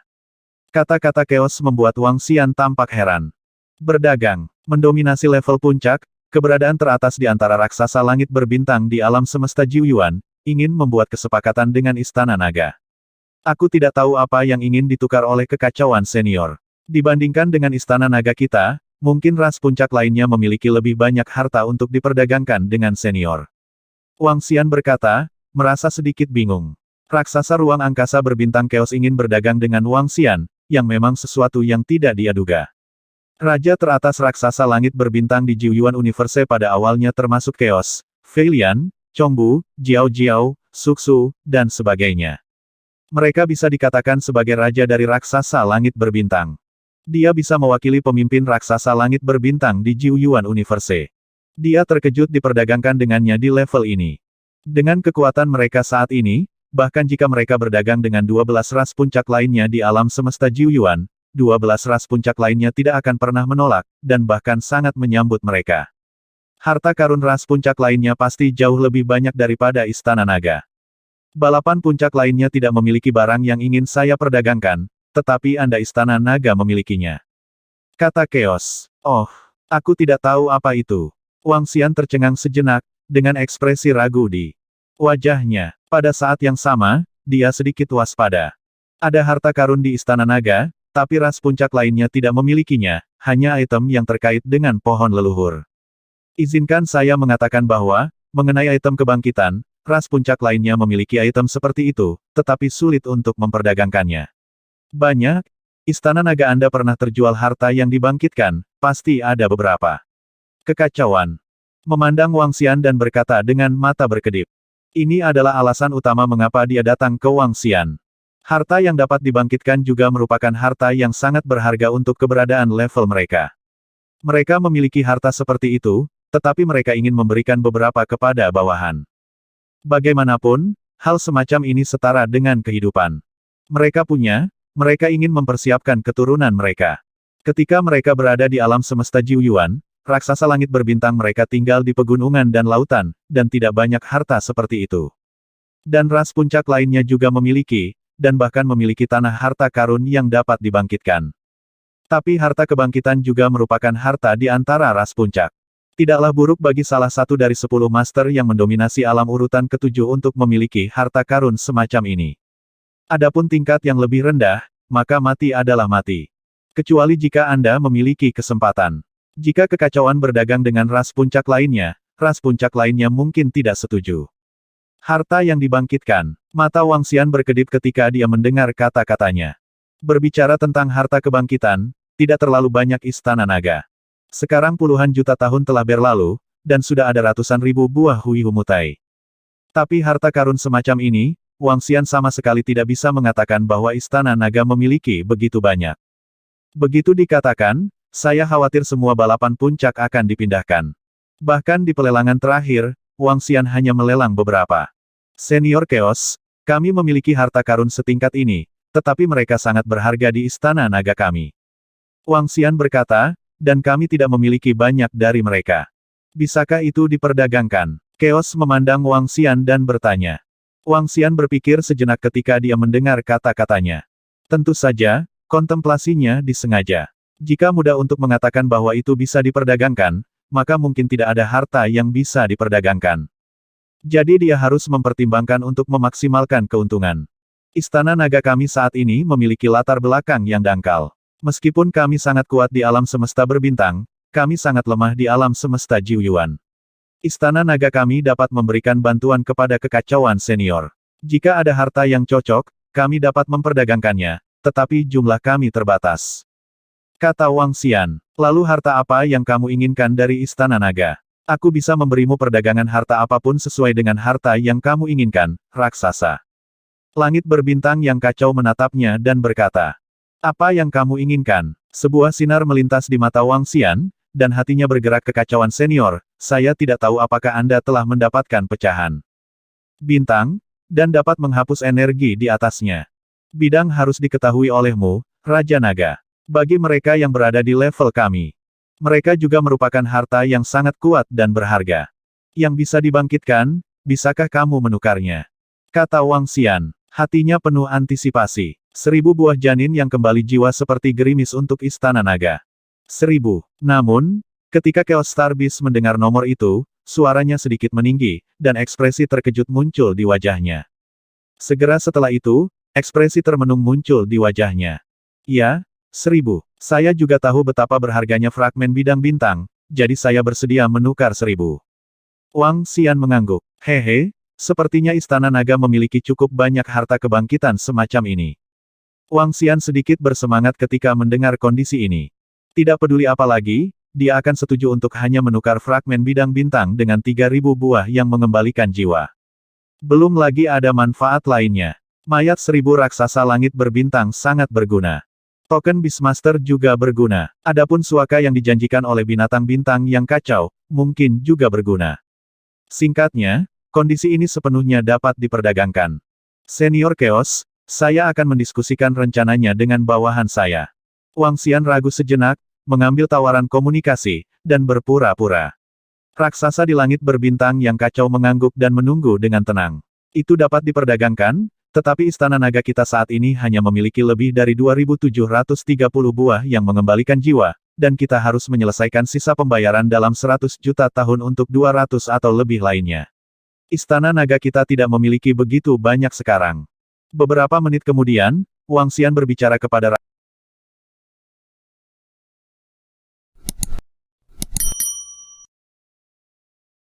[SPEAKER 1] Kata-kata Chaos membuat Wang Xian tampak heran. Berdagang, mendominasi level puncak, keberadaan teratas di antara raksasa langit berbintang di alam semesta Jiuyuan, ingin membuat kesepakatan dengan Istana Naga. Aku tidak tahu apa yang ingin ditukar oleh kekacauan senior. Dibandingkan dengan Istana Naga kita, mungkin ras puncak lainnya memiliki lebih banyak harta untuk diperdagangkan dengan senior. Wang Xian berkata, merasa sedikit bingung. Raksasa ruang angkasa berbintang Chaos ingin berdagang dengan Wang Xian, yang memang sesuatu yang tidak dia duga. Raja teratas raksasa langit berbintang di Jiuyuan Universe pada awalnya termasuk Chaos, Fei Lian, Chongbu, Jiao Jiao, Suxu, dan sebagainya. Mereka bisa dikatakan sebagai raja dari raksasa langit berbintang. Dia bisa mewakili pemimpin raksasa langit berbintang di Jiuyuan Universe. Dia terkejut diperdagangkan dengannya di level ini. Dengan kekuatan mereka saat ini, bahkan jika mereka berdagang dengan 12 ras puncak lainnya di alam semesta Jiuyuan, 12 ras puncak lainnya tidak akan pernah menolak, dan bahkan sangat menyambut mereka. Harta karun ras puncak lainnya pasti jauh lebih banyak daripada Istana Naga. Balapan puncak lainnya tidak memiliki barang yang ingin saya perdagangkan, tetapi Anda Istana Naga memilikinya. Kata Chaos. Oh, aku tidak tahu apa itu. Wang Xian tercengang sejenak, dengan ekspresi ragu di wajahnya. Pada saat yang sama, dia sedikit waspada. Ada harta karun di Istana Naga, tapi ras puncak lainnya tidak memilikinya, hanya item yang terkait dengan pohon leluhur. Izinkan saya mengatakan bahwa, mengenai item kebangkitan, ras puncak lainnya memiliki item seperti itu, tetapi sulit untuk memperdagangkannya. Banyak, Istana Naga Anda pernah terjual harta yang dibangkitkan, pasti ada beberapa. Kekacauan. Memandang Wang Xian dan berkata dengan mata berkedip. Ini adalah alasan utama mengapa dia datang ke Wang Xian. Harta yang dapat dibangkitkan juga merupakan harta yang sangat berharga untuk keberadaan level mereka. Mereka memiliki harta seperti itu, tetapi mereka ingin memberikan beberapa kepada bawahan. Bagaimanapun, hal semacam ini setara dengan kehidupan. Mereka ingin mempersiapkan keturunan mereka. Ketika mereka berada di alam semesta Jiuyuan, raksasa langit berbintang mereka tinggal di pegunungan dan lautan, dan tidak banyak harta seperti itu. Dan ras puncak lainnya juga memiliki, dan bahkan memiliki tanah harta karun yang dapat dibangkitkan. Tapi harta kebangkitan juga merupakan harta di antara ras puncak. Tidaklah buruk bagi salah satu dari 10 master yang mendominasi alam urutan ke-7 untuk memiliki harta karun semacam ini. Adapun tingkat yang lebih rendah, maka mati adalah mati. Kecuali jika Anda memiliki kesempatan. Jika kekacauan berdagang dengan ras puncak lainnya mungkin tidak setuju. Harta yang dibangkitkan. Mata Wang Xian berkedip ketika dia mendengar kata-katanya. Berbicara tentang harta kebangkitan, tidak terlalu banyak Istana Naga. Sekarang puluhan juta tahun telah berlalu, dan sudah ada ratusan ribu buah Hui Humutai. Tapi harta karun semacam ini, Wang Xian sama sekali tidak bisa mengatakan bahwa Istana Naga memiliki begitu banyak. Begitu dikatakan, saya khawatir semua balapan puncak akan dipindahkan. Bahkan di pelelangan terakhir, Wang Xian hanya melelang beberapa. Senior Chaos, kami memiliki harta karun setingkat ini, tetapi mereka sangat berharga di Istana Naga kami. Wang Xian berkata, dan kami tidak memiliki banyak dari mereka. Bisakah itu diperdagangkan? Chaos memandang Wang Xian dan bertanya. Wang Xian berpikir sejenak ketika dia mendengar kata-katanya. Tentu saja, kontemplasinya disengaja. Jika mudah untuk mengatakan bahwa itu bisa diperdagangkan, maka mungkin tidak ada harta yang bisa diperdagangkan. Jadi dia harus mempertimbangkan untuk memaksimalkan keuntungan. Istana Naga kami saat ini memiliki latar belakang yang dangkal. Meskipun kami sangat kuat di alam semesta berbintang, kami sangat lemah di alam semesta Jiuyuan. Istana Naga kami dapat memberikan bantuan kepada kekacauan senior. Jika ada harta yang cocok, kami dapat memperdagangkannya, tetapi jumlah kami terbatas. Kata Wang Xian, lalu harta apa yang kamu inginkan dari Istana Naga? Aku bisa memberimu perdagangan harta apapun sesuai dengan harta yang kamu inginkan, raksasa. Langit berbintang yang kacau menatapnya dan berkata, apa yang kamu inginkan? Sebuah sinar melintas di mata Wang Xian, dan hatinya bergerak kekacauan senior, saya tidak tahu apakah Anda telah mendapatkan pecahan bintang, dan dapat menghapus energi di atasnya. Bidang harus diketahui olehmu, Raja Naga. Bagi mereka yang berada di level kami. Mereka juga merupakan harta yang sangat kuat dan berharga. Yang bisa dibangkitkan, bisakah kamu menukarnya? Kata Wang Xian, hatinya penuh antisipasi. 1000 buah janin yang kembali jiwa seperti gerimis untuk Istana Naga. 1000. Namun, ketika Chaos Star Beast mendengar nomor itu, suaranya sedikit meninggi, dan ekspresi terkejut muncul di wajahnya. Segera setelah itu, ekspresi termenung muncul di wajahnya. Ya, 1000. Saya juga tahu betapa berharganya fragmen bidang bintang, jadi saya bersedia menukar 1000. Wang Xian mengangguk. Hehe, sepertinya Istana Naga memiliki cukup banyak harta kebangkitan semacam ini. Wang Xian sedikit bersemangat ketika mendengar kondisi ini. Tidak peduli apa lagi, dia akan setuju untuk hanya menukar fragmen bidang bintang dengan 3000 buah yang mengembalikan jiwa. Belum lagi ada manfaat lainnya. Mayat 1000 raksasa langit berbintang sangat berguna. Token Beastmaster juga berguna. Adapun suaka yang dijanjikan oleh binatang bintang yang kacau, mungkin juga berguna. Singkatnya, kondisi ini sepenuhnya dapat diperdagangkan. Senior Chaos, saya akan mendiskusikan rencananya dengan bawahan saya. Wang Xian ragu sejenak, mengambil tawaran komunikasi, dan berpura-pura. Raksasa di langit berbintang yang kacau mengangguk dan menunggu dengan tenang. Itu dapat diperdagangkan, tetapi istana naga kita saat ini hanya memiliki lebih dari 2.730 buah yang mengembalikan jiwa, dan kita harus menyelesaikan sisa pembayaran dalam 100 juta tahun untuk 200 atau lebih lainnya. Istana naga kita tidak memiliki begitu banyak sekarang. Beberapa menit kemudian, Wang Xian berbicara kepada